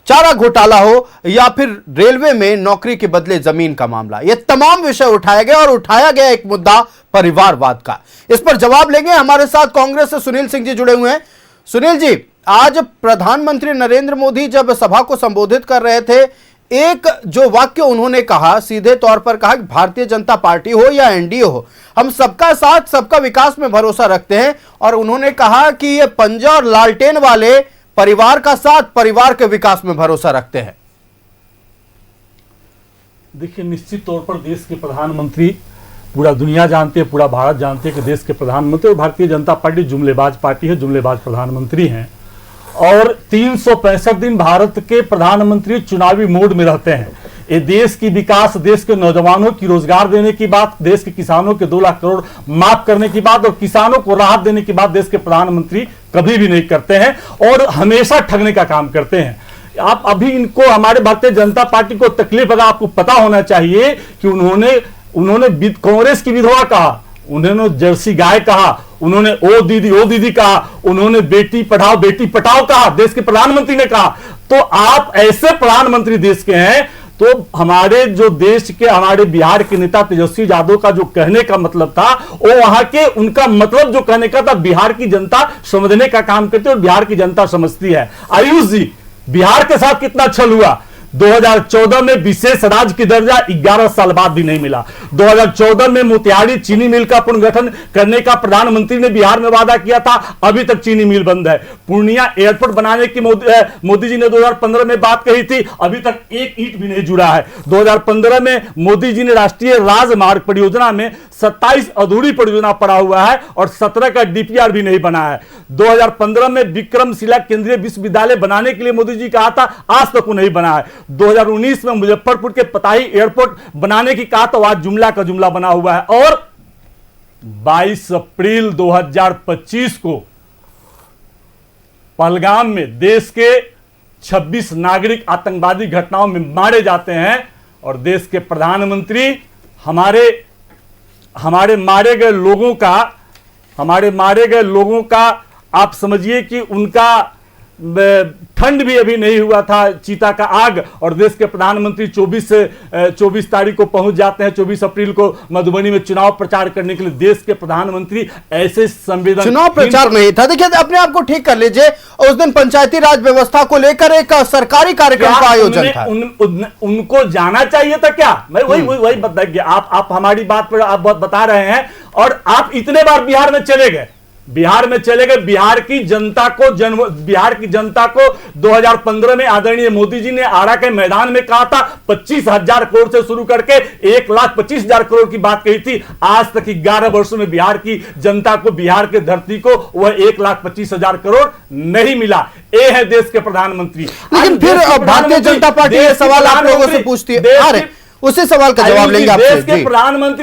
Speaker 1: चारा घोटाला हो या फिर रेलवे में नौकरी के बदले जमीन का मामला। ये तमाम विषय उठाए गए और उठाया गया एक मुद्दा परिवारवाद का। इस पर जवाब लेंगे, हमारे साथ कांग्रेस से सुनील सिंह जी जुड़े हुए हैं। सुनील जी, आज प्रधानमंत्री नरेंद्र मोदी जब सभा को संबोधित कर रहे थे, एक जो वाक्य उन्होंने कहा, सीधे तौर पर कहा कि भारतीय जनता पार्टी हो या एनडीए हो, हम सबका साथ सबका विकास में भरोसा रखते हैं। और उन्होंने कहा कि ये पंजा और लालटेन वाले परिवार का साथ परिवार के विकास में भरोसा रखते हैं।
Speaker 10: देखिए, निश्चित तौर पर देश के प्रधानमंत्री पूरा दुनिया जानते हैं, पूरा भारत जानते हैं कि देश के प्रधानमंत्री और भारतीय जनता पार्टी जुमलेबाज पार्टी है, जुमलेबाज प्रधानमंत्री हैं और 365 दिन भारत के प्रधानमंत्री चुनावी मोड में रहते हैं। ये देश की विकास, देश के नौजवानों की रोजगार देने की बात, देश के किसानों के 2 लाख करोड़ माफ करने की बात और किसानों को राहत देने की बात देश के प्रधानमंत्री कभी भी नहीं करते हैं और हमेशा ठगने का काम करते हैं। आप अभी इनको, हमारे भारतीय जनता पार्टी को तकलीफ अगर आपको पता होना चाहिए कि उन्होंने कांग्रेस की विधवा कहा, उन्होंने जर्सी गाय कहा, उन्होंने ओ दीदी कहा, उन्होंने बेटी पढ़ाओ कहा, देश के प्रधानमंत्री ने कहा। तो आप ऐसे प्रधानमंत्री देश के हैं, तो हमारे जो देश के, हमारे बिहार के नेता तेजस्वी यादव का जो कहने का मतलब था, वो वहां के, उनका मतलब जो कहने का था, बिहार की जनता समझने का काम करती है और बिहार की जनता समझती है। आयुष जी, बिहार के साथ कितना छल हुआ। 2014 में विशेष राज्य की दर्जा 11 साल बाद भी नहीं मिला। 2014 में मोतिहारी चीनी मिल का पुनर्गठन करने का प्रधानमंत्री ने बिहार में वादा किया था, अभी तक चीनी मिल बंद है। पूर्णिया एयरपोर्ट बनाने की मोदी जी ने 2015 में बात कही थी, अभी तक एक ईंट भी नहीं जुड़ा है। 2015 में मोदी जी ने राष्ट्रीय राजमार्ग परियोजना में 27 अधूरी परियोजना पड़ा हुआ है और 17 का डीपीआर भी नहीं बना है। 2015 में विक्रमशिला केंद्रीय विश्वविद्यालय बनाने के लिए मोदी जी कहा था, आज तक वो नहीं बना है। 2019 में मुजफ्फरपुर के पताही एयरपोर्ट बनाने की कहा तो आज जुमला का जुमला बना हुआ है। और 22 अप्रैल 2025 को पहलगाम में देश के 26 नागरिक आतंकवादी घटनाओं में मारे जाते हैं और देश के प्रधानमंत्री हमारे मारे गए लोगों का आप समझिए कि उनका ठंड भी अभी नहीं हुआ था, चीता का आग, और देश के प्रधानमंत्री 24 तारीख को पहुंच जाते हैं, 24 अप्रैल को मधुबनी में चुनाव प्रचार करने के लिए। देश के प्रधानमंत्री ऐसे संवेदन
Speaker 1: चुनाव प्रचार नहीं था। देखिए, अपने आप को ठीक कर लीजिए। उस दिन पंचायती राज व्यवस्था को लेकर एक सरकारी कार्यक्रम का आयोजन था।
Speaker 10: उनको जाना चाहिए था क्या? मैं वही बताइए। आप हमारी बात पर आप बहुत बता रहे हैं, और आप इतने बार बिहार में चले गए। बिहार की जनता को 2015 में आदरणीय मोदी जी ने आरा के मैदान में कहा था 25,000 करोड़ से शुरू करके 1,25,000 करोड़ की बात कही थी। आज तक 11 वर्षों में बिहार की जनता को, बिहार के धरती को वह 1,25,000 करोड़ नहीं मिला। ये है देश के प्रधानमंत्री।
Speaker 1: लेकिन फिर भारतीय जनता पार्टी ये सवाल आप लोगों से पूछती है, उसी सवाल का जवाब लेंगे आपसे।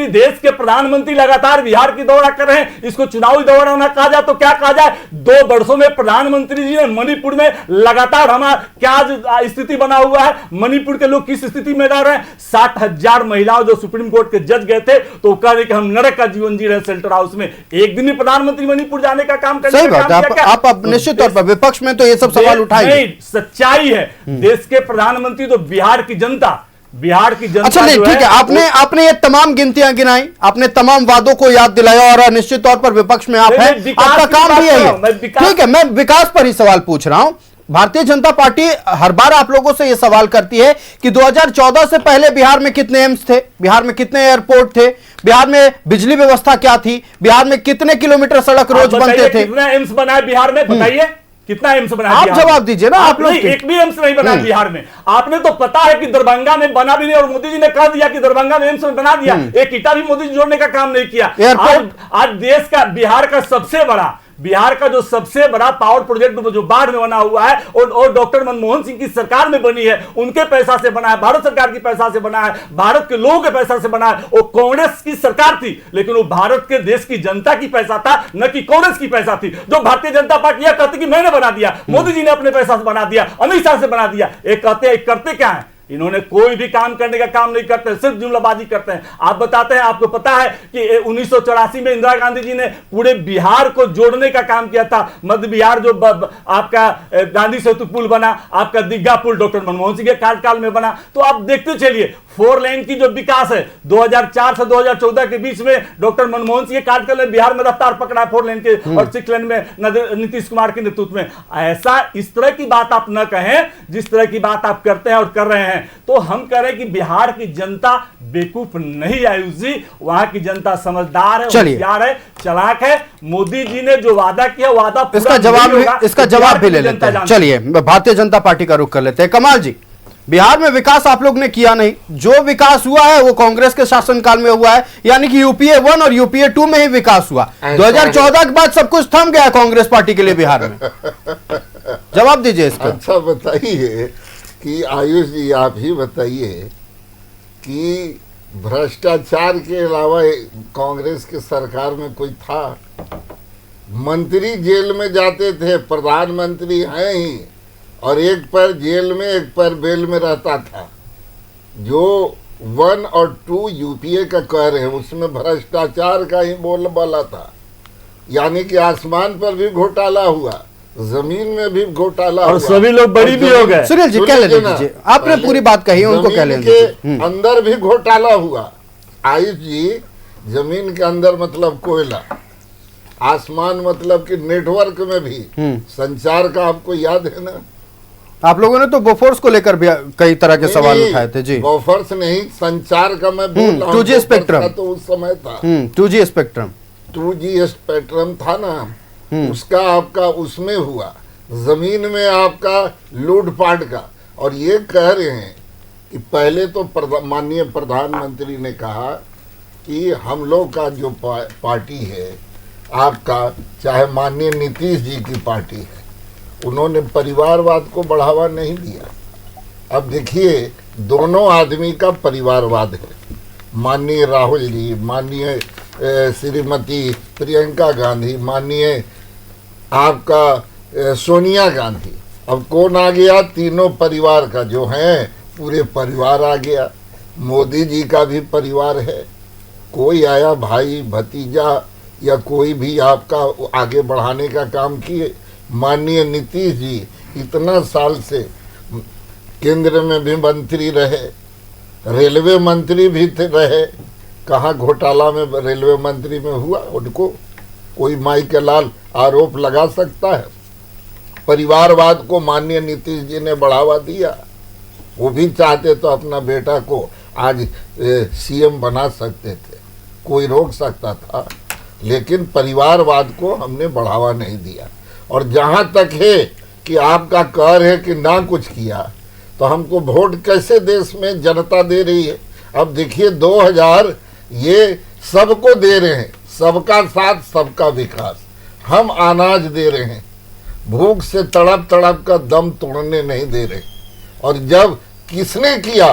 Speaker 10: देश के प्रधानमंत्री लगातार बिहार की दौरा कर रहे हैं। इसको चुनावी दौरा होना कहा जाए तो क्या कहा जाए? 2 वर्षों में प्रधानमंत्री जी ने मणिपुर में लगातार हमारा क्या स्थिति बना हुआ है, मणिपुर के लोग किस स्थिति में रह रहे हैं। 60,000 महिलाओं जो सुप्रीम कोर्ट के जज गए थे तो कह रहे कि हम नरक का जीवन जी रहे शेल्टर हाउस में। एक दिन ही प्रधानमंत्री मणिपुर जाने का काम करने का काम किया।
Speaker 1: आप निश्चित तौर पर विपक्ष में तो ये सब सवाल उठाएंगे।
Speaker 10: सच्चाई है, देश के प्रधानमंत्री तो बिहार की जनता
Speaker 1: अच्छा, नहीं, ठीक है। आपने ये तमाम गिनतियां गिनाई, आपने तमाम वादों को याद दिलाया, और निश्चित तौर पर विपक्ष में आप हैं, आपका काम भी यही है। ठीक है, मैं विकास पर ही सवाल पूछ रहा हूं। भारतीय जनता पार्टी हर बार आप लोगों से यह सवाल करती है कि 2014 से पहले बिहार में कितने एम्स थे, बिहार में कितने एयरपोर्ट थे, बिहार में बिजली व्यवस्था क्या थी, बिहार में कितने किलोमीटर सड़क रोज बनते थे।
Speaker 10: कितना एम्स बना है बिहार में, बताइए कितना एम्स बना?
Speaker 1: आप जवाब दीजिए ना। आप लोग
Speaker 10: एक भी एम्स नहीं बना बिहार में। आपने तो पता है कि दरभंगा में बना भी नहीं, और मोदी जी ने कह दिया कि दरभंगा में एम्स बना दिया। एक ईटा भी मोदी जी जोड़ने का काम नहीं किया। आज देश का, बिहार का जो सबसे बड़ा पावर प्रोजेक्ट जो बाढ़ में बना हुआ है, और डॉक्टर मनमोहन सिंह की सरकार में बनी है, उनके पैसा से बना है, भारत सरकार की पैसा से बना है, भारत के लोगों के पैसा से बना है। वो कांग्रेस की सरकार थी, लेकिन वो भारत के देश की जनता की पैसा था, न कि कांग्रेस की पैसा थी। जो भारतीय जनता पार्टी यह कहती कि मैंने बना दिया, मोदी जी ने अपने पैसा से बना दिया, अमित शाह से बना दिया। एक कहते हैं, करते क्या है? इन्होंने कोई भी काम करने का काम नहीं करते, सिर्फ जुमलाबाजी करते हैं। आप बताते हैं, आपको पता है कि 1984 में इंदिरा गांधी जी ने पूरे बिहार को जोड़ने का काम किया था। मध्य बिहार जो आपका गांधी सेतु पुल बना, आपका दीघा पुल डॉक्टर मनमोहन सिंह के कार्यकाल में बना। तो आप देखते चलिए, 4 लेन की जो विकास है 2004 से 2014 के बीच में डॉक्टर मनमोहन सिंह के कार्यकाल में बिहार में रफ्तार पकड़ा 4 लेन के, और 6 लेन में नीतीश कुमार के नेतृत्व में। ऐसा इस तरह की बात आप न कहें जिस तरह की बात आप करते हैं और कर रहे हैं। तो हम कह रहे हैं कि बिहार की जनता बेवकूफ नहीं, आयुष जी, वहां की जनता समझदार है, होशियार है, चालाक है। मोदी जी ने जो वादा किया, वादा
Speaker 1: इसका जवाब भी ले लेते हैं। चलिए, भारतीय जनता पार्टी का रुख कर लेते हैं। कमाल जी, बिहार में विकास आप लोग ने किया नहीं, जो विकास हुआ है वो कांग्रेस के शासनकाल में हुआ है, यानी कि यूपीए 1 और यूपीए 2 में ही विकास हुआ। 2014 के बाद सब कुछ थम गया कांग्रेस पार्टी के लिए बिहार में। जवाब दीजिए इसका।
Speaker 7: अच्छा, बताइए कि आयुष जी, आप ही बताइए कि भ्रष्टाचार के अलावा कांग्रेस की सरकार में कोई था? मंत्री जेल में जाते थे, प्रधानमंत्री हैं ही, और एक पैर जेल में एक पैर बेल में रहता था। जो 1 और 2 यूपीए का कह रहे हैं, उसमें भ्रष्टाचार का ही बोलबाला था। यानी कि आसमान पर भी घोटाला हुआ, जमीन में भी घोटाला
Speaker 10: और सभी लोग बड़ी भी हो गए।
Speaker 1: सुनील जी, कह लेने दीजिए, आपने पूरी बात कही, उनको कह लेने दीजिए।
Speaker 7: अंदर भी घोटाला हुआ। आयुष जी, जमीन के अंदर मतलब कोयला, आसमान मतलब कि नेटवर्क में भी संचार का आपको याद है ना?
Speaker 1: आप लोगों ने तो बोफोर्स को लेकर भी कई तरह के सवाल उठाए थे जी।
Speaker 7: बोफोर्स नहीं, संचार का मैं बोल रहा हूं।
Speaker 1: 2G स्पेक्ट्रम
Speaker 7: तो उस समय था।
Speaker 1: 2G स्पेक्ट्रम
Speaker 7: 2G स्पेक्ट्रम था ना, उसका आपका उसमें हुआ, जमीन में आपका लूटपाट का। और ये कह रहे हैं कि पहले तो माननीय प्रधानमंत्री ने कहा कि हम लोग का जो पार्टी है आपका, चाहे माननीय नीतीश जी की पार्टी है, उन्होंने परिवारवाद को बढ़ावा नहीं दिया। अब देखिए, दोनों आदमी का परिवारवाद है। माननीय राहुल जी, माननीय श्रीमती प्रियंका गांधी, माननीय आपका सोनिया गांधी। अब कौन आ गया? तीनों परिवार का जो है पूरे परिवार आ गया। मोदी जी का भी परिवार है, कोई आया भाई भतीजा या कोई भी आपका आगे बढ़ाने का काम किए। माननीय नीतीश जी, इतना साल से केंद्र में भी मंत्री रहे, रेलवे मंत्री भी थे रहे, कहाँ घोटाला में रेलवे मंत्री में हुआ? उनको कोई माई के लाल आरोप लगा सकता है? परिवारवाद को माननीय नीतीश जी ने बढ़ावा दिया। वो भी चाहते तो अपना बेटा को आज सीएम बना सकते थे, कोई रोक सकता था, लेकिन परिवारवाद को हमने बढ़ावा नहीं दिया। और जहाँ तक है कि आपका कहर है कि ना कुछ किया, तो हमको वोट कैसे देश में जनता दे रही है? अब देखिए 2000 ये सबको दे रहे हैं, सबका साथ सबका विकास। हम अनाज दे रहे हैं, भूख से तड़प तड़प का दम तोड़ने नहीं दे रहे। और जब किसने किया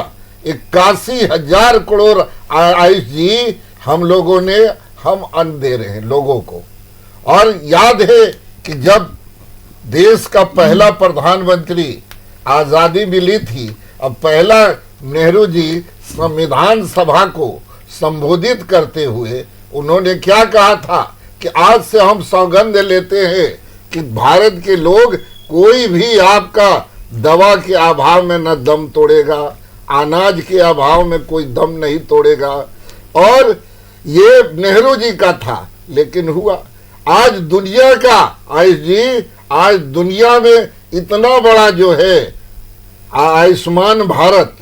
Speaker 7: 81,000 करोड़ आयुष जी हम लोगों ने, हम अन्न दे रहे हैं लोगों को। और याद है कि जब देश का पहला प्रधानमंत्री आजादी मिली थी, अब पहला नेहरू जी संविधान सभा को संबोधित करते हुए उन्होंने क्या कहा था कि आज से हम सौगंध लेते हैं कि भारत के लोग कोई भी आपका दवा के अभाव में न दम तोड़ेगा, अनाज के अभाव में कोई दम नहीं तोड़ेगा। और ये नेहरू जी का था, लेकिन हुआ। आज दुनिया का आयुष जी, आज दुनिया में इतना बड़ा जो है आयुष्मान भारत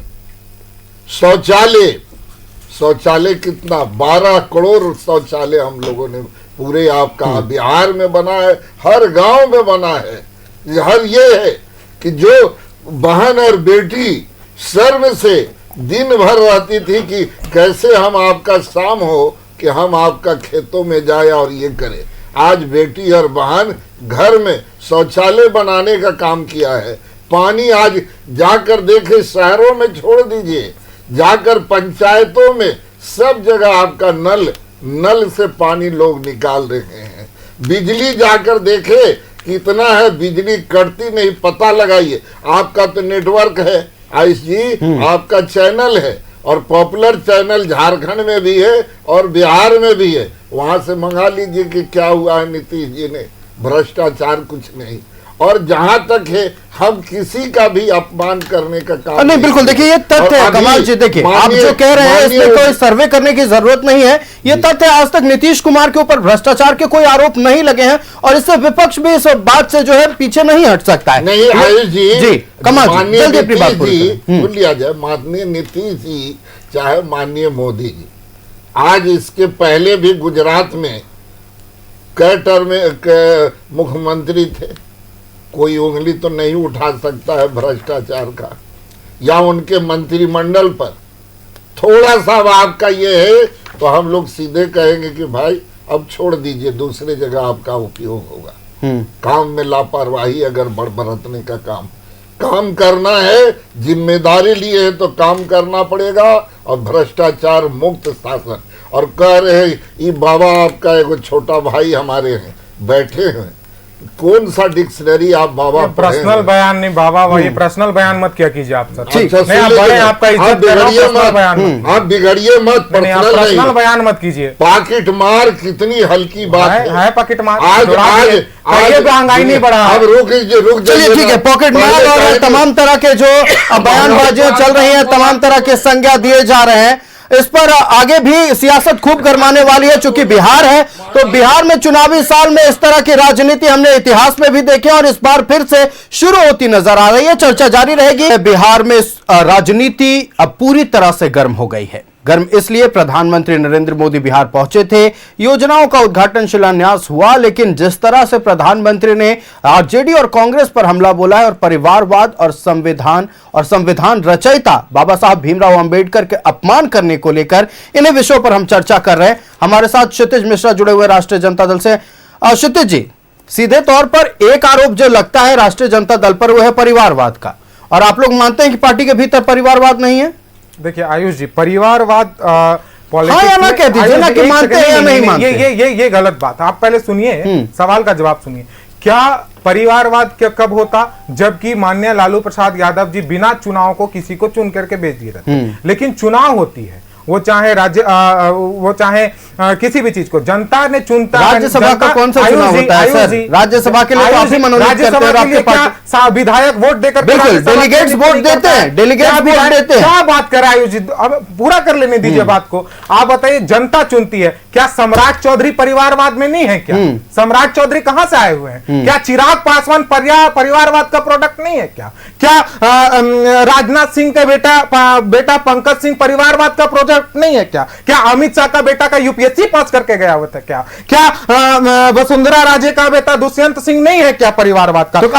Speaker 7: शौचालय कितना 12 करोड़ शौचालय हम लोगों ने पूरे आपका बिहार में बना है, हर गांव में बना है। हर ये है कि जो बहन और बेटी शर्म से दिन भर रहती थी कि कैसे हम आपका शाम हो कि हम आपका खेतों में जाए और ये करें, आज बेटी और बहन घर में शौचालय बनाने का काम किया है। पानी आज जाकर देखे, शहरों में छोड़ दीजिए, जाकर पंचायतों में सब जगह आपका नल से पानी लोग निकाल रहे हैं। बिजली जाकर देखे कितना है, बिजली कटती नहीं, पता लगाइए। आपका तो नेटवर्क है आयुष जी, आपका चैनल है, और पॉपुलर चैनल झारखंड में भी है और बिहार में भी है, वहां से मंगा लीजिए कि क्या हुआ है नीतीश जी ने। भ्रष्टाचार कुछ नहीं। और जहां तक है हम किसी का भी अपमान करने का काम
Speaker 1: नहीं, बिल्कुल। देखिए ये तथ्य है कमाल जी, देखिए आप जो कह रहे हैं इसमें कोई सर्वे करने की जरूरत नहीं है। ये तथ्य है, आज तक नीतीश कुमार के ऊपर भ्रष्टाचार के कोई आरोप नहीं लगे हैं और इससे विपक्ष भी इस बात से जो है पीछे नहीं हट सकता है।
Speaker 7: नहीं आयुष जी,
Speaker 1: कमाल
Speaker 7: माननीय बोल लिया जाए, माननीय नीतीश जी चाहे माननीय मोदी जी, आज इसके पहले भी गुजरात में कई टर्म में मुख्यमंत्री थे, कोई उंगली तो नहीं उठा सकता है भ्रष्टाचार का, या उनके मंत्रिमंडल पर थोड़ा सा आपका ये है तो हम लोग सीधे कहेंगे कि भाई अब छोड़ दीजिए, दूसरे जगह आपका उपयोग होगा। काम में लापरवाही अगर बरतने का काम करना है, जिम्मेदारी लिए है तो काम करना पड़ेगा, और भ्रष्टाचार मुक्त शासन। और कह रहे ये बाबा आपका एक छोटा भाई हमारे हैं बैठे हैं, कौन सा डिक्शनरी आप बाबा
Speaker 8: पर्सनल बयान नहीं बाबा, वही पर्सनल बयान मत क्या कीजिए आप सर।
Speaker 7: आप बिगड़िए मत,
Speaker 8: पर्सनल बयान मत कीजिए।
Speaker 7: पॉकेट मार कितनी हल्की बात
Speaker 8: है पॉकेट मार।
Speaker 7: आज
Speaker 8: महंगाई नहीं बढ़ा।
Speaker 7: अब रुक
Speaker 1: चलिए ठीक है, पॉकेट मार और तमाम तरह के जो बयानबाजियां चल रही हैं, तमाम तरह के संज्ञा दिए जा रहे हैं, इस पर आगे भी सियासत खूब गरमाने वाली है। चूंकि बिहार है तो बिहार में चुनावी साल में इस तरह की राजनीति हमने इतिहास में भी देखे और इस बार फिर से शुरू होती नजर आ रही है। चर्चा जारी रहेगी। बिहार में राजनीति अब पूरी तरह से गर्म हो गई है। गर्म इसलिए प्रधानमंत्री नरेंद्र मोदी बिहार पहुंचे थे, योजनाओं का उद्घाटन शिलान्यास हुआ, लेकिन जिस तरह से प्रधानमंत्री ने आरजेडी और कांग्रेस पर हमला बोला है और परिवारवाद और संविधान रचयिता बाबा साहब भीमराव अंबेडकर के अपमान करने को लेकर, इन्हीं विषयों पर हम चर्चा कर रहे हैं। हमारे साथ क्षितिज मिश्रा जुड़े हुए राष्ट्रीय जनता दल से। क्षितिज जी, सीधे तौर पर एक आरोप जो लगता है राष्ट्रीय जनता दल पर वो है परिवारवाद का, और आप लोग मानते हैं कि पार्टी के भीतर परिवारवाद नहीं है?
Speaker 8: देखिए आयुष जी, परिवारवाद
Speaker 1: हाँ या ना कह दीजिए ना कि मानते हैं या नहीं मानते।
Speaker 8: ये गलत बात। आप पहले सुनिए, सवाल का जवाब सुनिए। क्या परिवारवाद कब होता? जबकि माननीय लालू प्रसाद यादव जी बिना चुनाव को किसी को चुन करके भेज दिए रहते, लेकिन चुनाव होती है वो चाहे वो चाहे किसी भी चीज को जनता ने चुनता है।
Speaker 1: राज्यसभा का कौन सा चुनाव होता है सर? राज्यसभा के लिए काफी मनोनीत करते हैं आपके पार्टी
Speaker 8: विधायक वोट देकर,
Speaker 1: बिल्कुल डेलीगेट्स वोट देते हैं, डेलीगेट्स वोट देते हैं।
Speaker 8: क्या बात कर आयुष जी, अब पूरा कर लेने दीजिए बात को। आप बताइए, जनता चुनती है, क्या सम्राट चौधरी परिवारवाद में नहीं है क्या? सम्राट चौधरी कहां से आए हुए हैं? क्या चिराग पासवान परिवारवाद का प्रोडक्ट नहीं है क्या? क्या राजनाथ सिंह का बेटा पंकज सिंह परिवारवाद का प्रोडक्ट नहीं है क्या? क्या अमित शाह का बेटा का यूपीएससी पास करके गया हुआ था क्या? क्या वसुंधरा राजे का बेटा दुष्यंत सिंह नहीं है क्या परिवारवाद का?
Speaker 1: तो उन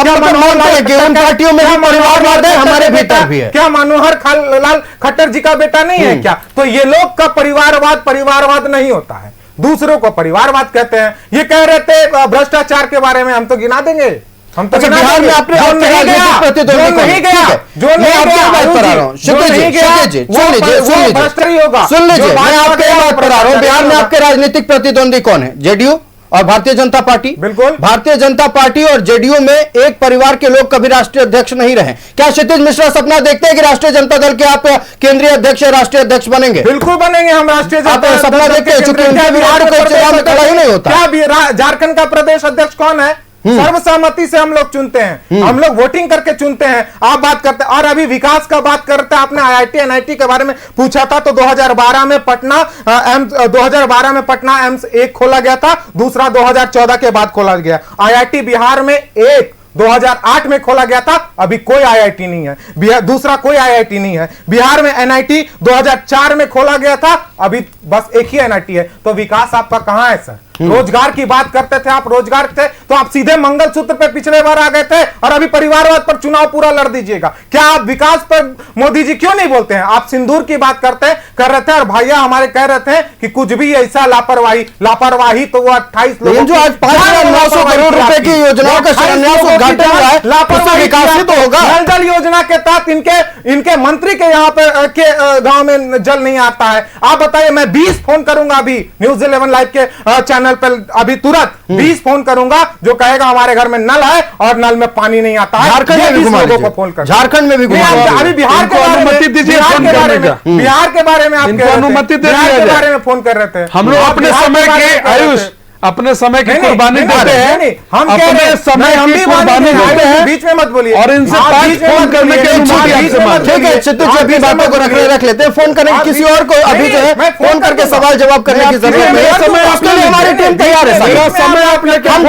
Speaker 1: पार्टियों में परिवारवाद है, हमारे भीतर भी है।
Speaker 8: क्या मनोहर लाल खट्टर जी का बेटा नहीं है क्या? तो ये लोग का परिवारवाद नहीं होता है, दूसरों को परिवारवाद कहते हैं। ये कह रहे थे भ्रष्टाचार के बारे में, हम तो गिना देंगे, हम तो
Speaker 1: बिहार में आपने
Speaker 8: जो नहीं गया
Speaker 1: सुन लीजिए, मैं आपके बात करा रहा हूं। बिहार में आपके राजनीतिक प्रतिद्वंदी कौन है? जेडीयू और भारतीय जनता पार्टी।
Speaker 8: बिल्कुल,
Speaker 1: भारतीय जनता पार्टी और जेडीयू में एक परिवार के लोग कभी राष्ट्रीय अध्यक्ष नहीं रहे। क्या क्षितिज मिश्रा सपना देखते हैं कि राष्ट्रीय जनता दल के आप केंद्रीय अध्यक्ष, राष्ट्रीय अध्यक्ष बनेंगे?
Speaker 8: बिल्कुल बनेंगे हम राष्ट्रीय जनता
Speaker 1: सपना देखते हैं, चूंकि उनका बिहार को चुनाव में खड़ा ही नहीं होता।
Speaker 8: क्या झारखंड का प्रदेश अध्यक्ष कौन है? सर्वसम्मति से हम लोग चुनते हैं, हम लोग वोटिंग करके चुनते हैं। आप बात करते हैं, और अभी विकास का बात करते हैं। आपने आईआईटी एनआईटी के बारे में पूछा था, तो 2012 में पटना एम्स 1 खोला गया था, दूसरा 2014 के बाद खोला गया। आईआईटी बिहार में 1 2008 में खोला गया था, अभी कोई आईआईटी नहीं है, दूसरा कोई आईआईटी नहीं है। बिहार में एनआईटी 2004 में खोला गया था, अभी बस एक ही एनआईटी है। तो विकास आपका कहां है सर? रोजगार की बात करते थे आप, रोजगार थे तो आप सीधे मंगलसूत्र पे पिछले बार आ गए थे, और अभी परिवारवाद पर चुनाव पूरा लड़ दीजिएगा। क्या आप विकास पर मोदी जी क्यों नहीं बोलते हैं? आप सिंदूर की बात कर रहे थे, और भैया हमारे कह रहे थे कि कुछ भी ऐसा लापरवाही तो वो 28 लोगों
Speaker 1: जो आज 5,900 करोड़ रुपए की योजनाओं का शिलान्यास उद्घाटन हुआ है, लापरवाही विकास तो होगा।
Speaker 8: नल जल योजना के तहत इनके मंत्री के यहाँ पे के गांव में जल नहीं आता है। आप बताइए, मैं 20 फोन करूंगा अभी न्यूज 11 लाइव के चैनल पर, अभी तुरंत 20 फोन करूंगा जो कहेगा हमारे घर में नल है और नल में पानी नहीं आता है।
Speaker 1: झारखंड में भी
Speaker 8: लोगों को फोन कर,
Speaker 1: झारखंड में भी
Speaker 8: अभी बिहार के अनुमति दीजिए, बिहार के बारे में आप अनुमति के बारे में फोन कर रहे थे।
Speaker 9: हम लोग अपने समय के आयुष अपने समय की कुर्बानी देते हैं,
Speaker 8: हम अपने समय की कुर्बानी देते हैं, बीच में मत बोलिए,
Speaker 9: और इनसे 5 फोन करने के
Speaker 1: ठीक है, चित्तू सभी बातों को रख लेते हैं। फोन करें किसी और को, अभी जो है फोन करके सवाल जवाब करने की जरूरत नहीं है। उसके लिए हमारी टीम तैयार है। हम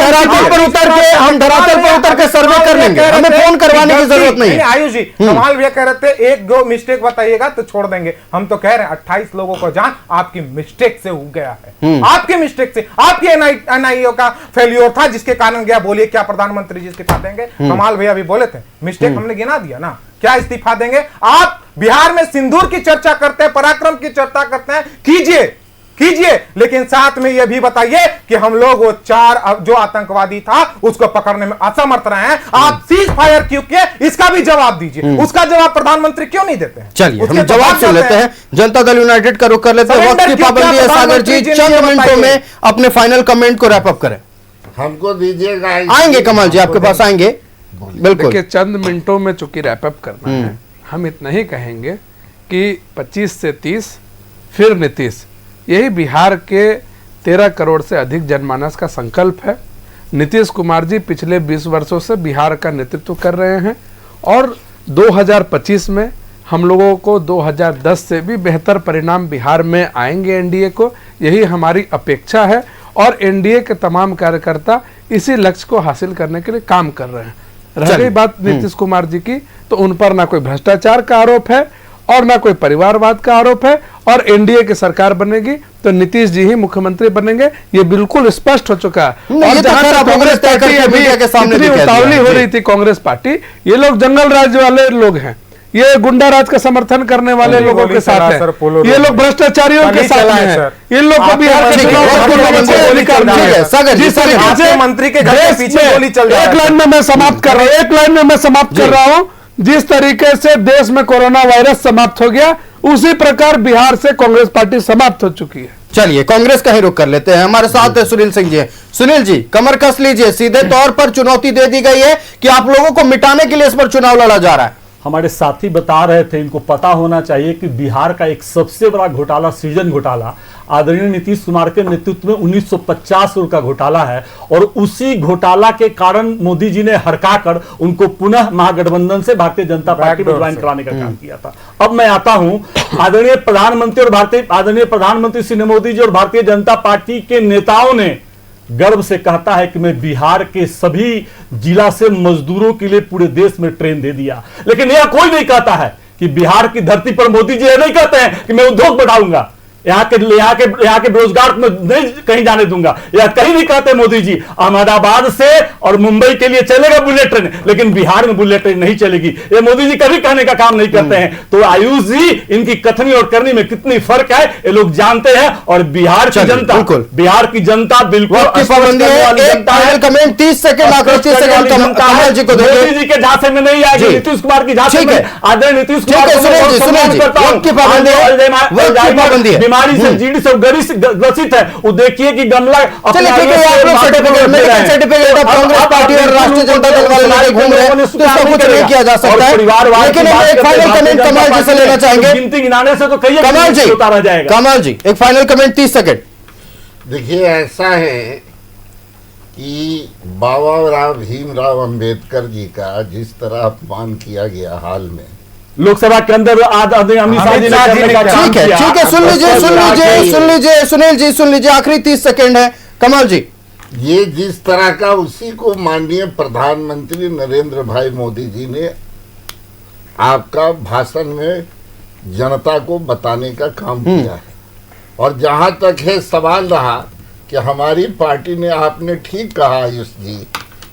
Speaker 1: धरातल पर उतर के सर्वे कर लेंगे, हमें फोन करवाने की जरूरत नहीं है।
Speaker 8: आयुष जी, कमाल भैया कह रहे थे 1-2 मिस्टेक बताइएगा तो छोड़ देंगे। हम तो कह रहे हैं 28 लोगों को जान आपकी मिस्टेक से हो गया है, आपकी मिस्टेक से, आपकी एनआईओ का फेलियर था जिसके कारण गया। बोलिए, क्या प्रधानमंत्री जी इस्तीफा देंगे? कमाल भैया भी बोले थे, मिस्टेक हमने गिना दिया ना, क्या इस्तीफा देंगे? आप बिहार में सिंदूर की चर्चा करते हैं, पराक्रम की चर्चा करते हैं, कीजिए, लेकिन साथ में यह भी बताइए कि हम लोग वो 4 जो आतंकवादी था उसको पकड़ने में असमर्थ रहे हैं। आप सीज फायर क्यों किए, इसका भी जवाब दीजिए। उसका जवाब प्रधानमंत्री क्यों नहीं देते हैं?
Speaker 1: चलिए, हम जवाब सुन लेते हैं। जनता दल यूनाइटेड का रुख कर लेते हैं। वक्त की पाबंदी है, सागर जी चंद मिनटों में अपने फाइनल कमेंट को रैप अप करें।
Speaker 7: हमको दीजिएगा,
Speaker 1: आएंगे कमल जी आपके पास आएंगे, बिल्कुल।
Speaker 9: देखिए, चंद मिनटों में चूंकि रैप अप करना है, हम इतना ही कहेंगे कि 25 से 30 फिर नीतीश, यही बिहार के 13 करोड़ से अधिक जनमानस का संकल्प है। नीतीश कुमार जी पिछले 20 वर्षों से बिहार का नेतृत्व कर रहे हैं, और 2025 में हम लोगों को 2010 से भी बेहतर परिणाम बिहार में आएंगे एनडीए को, यही हमारी अपेक्षा है। और एनडीए के तमाम कार्यकर्ता इसी लक्ष्य को हासिल करने के लिए काम कर रहे हैं। रह गई बात नीतीश कुमार जी की, तो उन पर ना कोई भ्रष्टाचार का आरोप है और ना कोई परिवारवाद का आरोप है, और एनडीए की सरकार बनेगी तो नीतीश जी ही मुख्यमंत्री बनेंगे, ये बिल्कुल स्पष्ट हो चुका है। और जहां तक कांग्रेस पार्टी अभी इतनी उतावली हो रही थी, कांग्रेस पार्टी, ये लोग जंगल राज वाले लोग हैं, ये गुंडा राज का समर्थन करने वाले लोगों के साथ है, ये लोग भ्रष्टाचारियों के साथ हैं, इन लोग को बिहार के
Speaker 8: मंत्री के घर के पीछे गोली चल रही है।
Speaker 9: एक लाइन में मैं समाप्त कर रहा हूं, जिस तरीके से देश में कोरोना वायरस समाप्त हो गया, उसी प्रकार बिहार से कांग्रेस पार्टी समाप्त हो चुकी है।
Speaker 1: चलिए, कांग्रेस का ही रुख कर लेते हैं। हमारे साथ है सुनील सिंह जी। सुनील जी, कमर कस लीजिए, सीधे तौर पर चुनौती दे दी गई है कि आप लोगों को मिटाने के लिए इस पर चुनाव लड़ा जा रहा है।
Speaker 10: हमारे साथी बता रहे थे, इनको पता होना चाहिए कि बिहार का एक सबसे बड़ा घोटाला, सृजन घोटाला, आदरणीय नीतीश कुमार के नेतृत्व में 1950 करोड़ का घोटाला है। और उसी घोटाला के कारण मोदी जी ने हरकाकर उनको पुनः महागठबंधन से भारतीय जनता पार्टी में ज्वाइन कराने का काम किया था। अब मैं आता हूं, आदरणीय प्रधानमंत्री श्री मोदी जी और भारतीय जनता पार्टी के नेताओं ने गर्व से कहता है कि मैं बिहार के सभी जिला से मजदूरों के लिए पूरे देश में ट्रेन दे दिया। लेकिन यह कोई नहीं कहता है कि बिहार की धरती पर मोदी जी यह नहीं कहते हैं कि मैं उद्योग बढ़ाऊंगा, यहाँ के बेरोजगार में नहीं कहीं जाने दूंगा। यह कहीं नहीं कहते मोदी जी। अहमदाबाद से और मुंबई के लिए चलेगा बुलेट ट्रेन, लेकिन बिहार में बुलेट ट्रेन नहीं चलेगी। ये मोदी जी कभी कहने का काम नहीं करते हैं। तो आयुष जी, इनकी कथनी और करनी में कितनी फर्क है ये लोग जानते हैं। और बिहार की जनता बिल्कुल
Speaker 1: पाबंदी है। कमेंट 30 सेकंड कमल जी को दो।
Speaker 10: मोदी जी के झांसे में नहीं आएगी, नीतीश कुमार की झांसे में। आदरणीय नीतीश कुमार
Speaker 1: पाबंदी है,
Speaker 10: बीमारी से जीडी से ग्रसित है। वो देखिए कि गमला
Speaker 1: सर्टिफिकेट कांग्रेस पार्टी और राष्ट्रीय जनता दल वाले घूम रहे हैं, तो इसका कुछ नहीं किया जा सकता है। लेकिन हम एक फाइनल कमेंट कमल जी से लेना चाहेंगे।
Speaker 10: गिनती गिनाने से तो कहीं
Speaker 1: कमल जी एक फाइनल कमेंट 30 सेकंड।
Speaker 7: देखिए, ऐसा है कि बाबा भीमराव अंबेडकर जी का जिस तरह अपमान किया गया हाल में
Speaker 10: लोकसभा के अंदर अमित शाह जी ने,
Speaker 1: ठीक है, सुन लीजिए सुनील जी, सुन लीजिए, आखिरी 30 सेकंड है। कमल जी,
Speaker 7: ये जिस तरह का उसी को माननीय प्रधानमंत्री नरेंद्र भाई मोदी जी ने आपका भाषण में जनता को बताने का काम किया है। और जहां तक है सवाल रहा कि हमारी पार्टी ने, आपने ठीक कहा आयुष जी,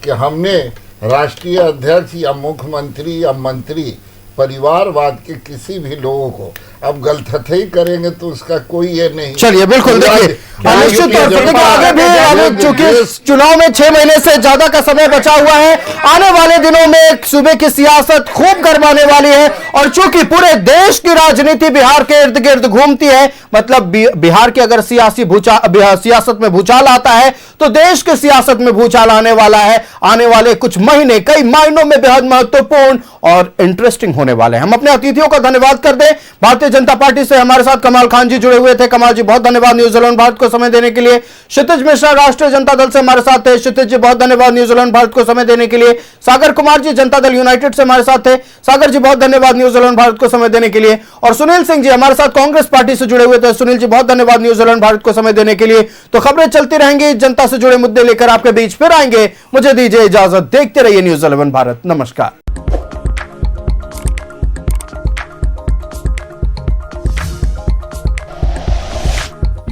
Speaker 7: कि हमने राष्ट्रीय अध्यक्ष या मुख्यमंत्री या मंत्री परिवारवाद के किसी भी लोगों को अब गलतफहमी करेंगे तो उसका कोई ये नहीं।
Speaker 1: चलिए, बिल्कुल, देखिए निश्चित तौर से आगे भी चूंकि चुनाव में 6 महीने से ज्यादा का समय बचा हुआ है, आने वाले दिनों में सूबे की सियासत खूब गरमाने वाली है। और चूंकि पूरे देश की राजनीति बिहार के इर्द गिर्द घूमती है, मतलब बिहार की अगर सियासत में भूचाल आता है तो देश के सियासत में भूचाल आने वाला है। आने वाले कुछ महीने कई मायनों में बेहद महत्वपूर्ण और इंटरेस्टिंग होने वाले हैं। हम अपने अतिथियों का धन्यवाद कर दें। भारतीय जनता पार्टी से हमारे साथ कमाल खान जी जुड़े हुए थे। कमाल जी, बहुत धन्यवाद न्यूजीलैंड भारत को समय देने के लिए। क्षितिज मिश्रा राष्ट्रीय जनता दल से हमारे साथ थे। क्षितिज जी, बहुत धन्यवाद न्यूजीलैंड भारत को समय देने के लिए। सागर कुमार जी जनता दल यूनाइटेड से हमारे साथ थे। सागर जी, बहुत धन्यवाद न्यूजीलैंड भारत को समय देने के लिए। और सुनील सिंह जी हमारे साथ कांग्रेस पार्टी से जुड़े हुए थे। सुनील जी, बहुत धन्यवाद न्यूजीलैंड भारत को समय देने के लिए। तो खबरें चलती रहेंगी, जनता से जुड़े मुद्दे लेकर आपके बीच फिर आएंगे। मुझे दीजिए इजाजत, देखते रहिए न्यूज़ 11 भारत। नमस्कार।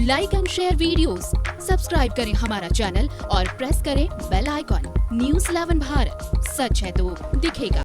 Speaker 11: Like and share videos, subscribe करें हमारा चैनल और प्रेस करें बेल आइकॉन। न्यूज़ 11 भारत, सच है तो दिखेगा।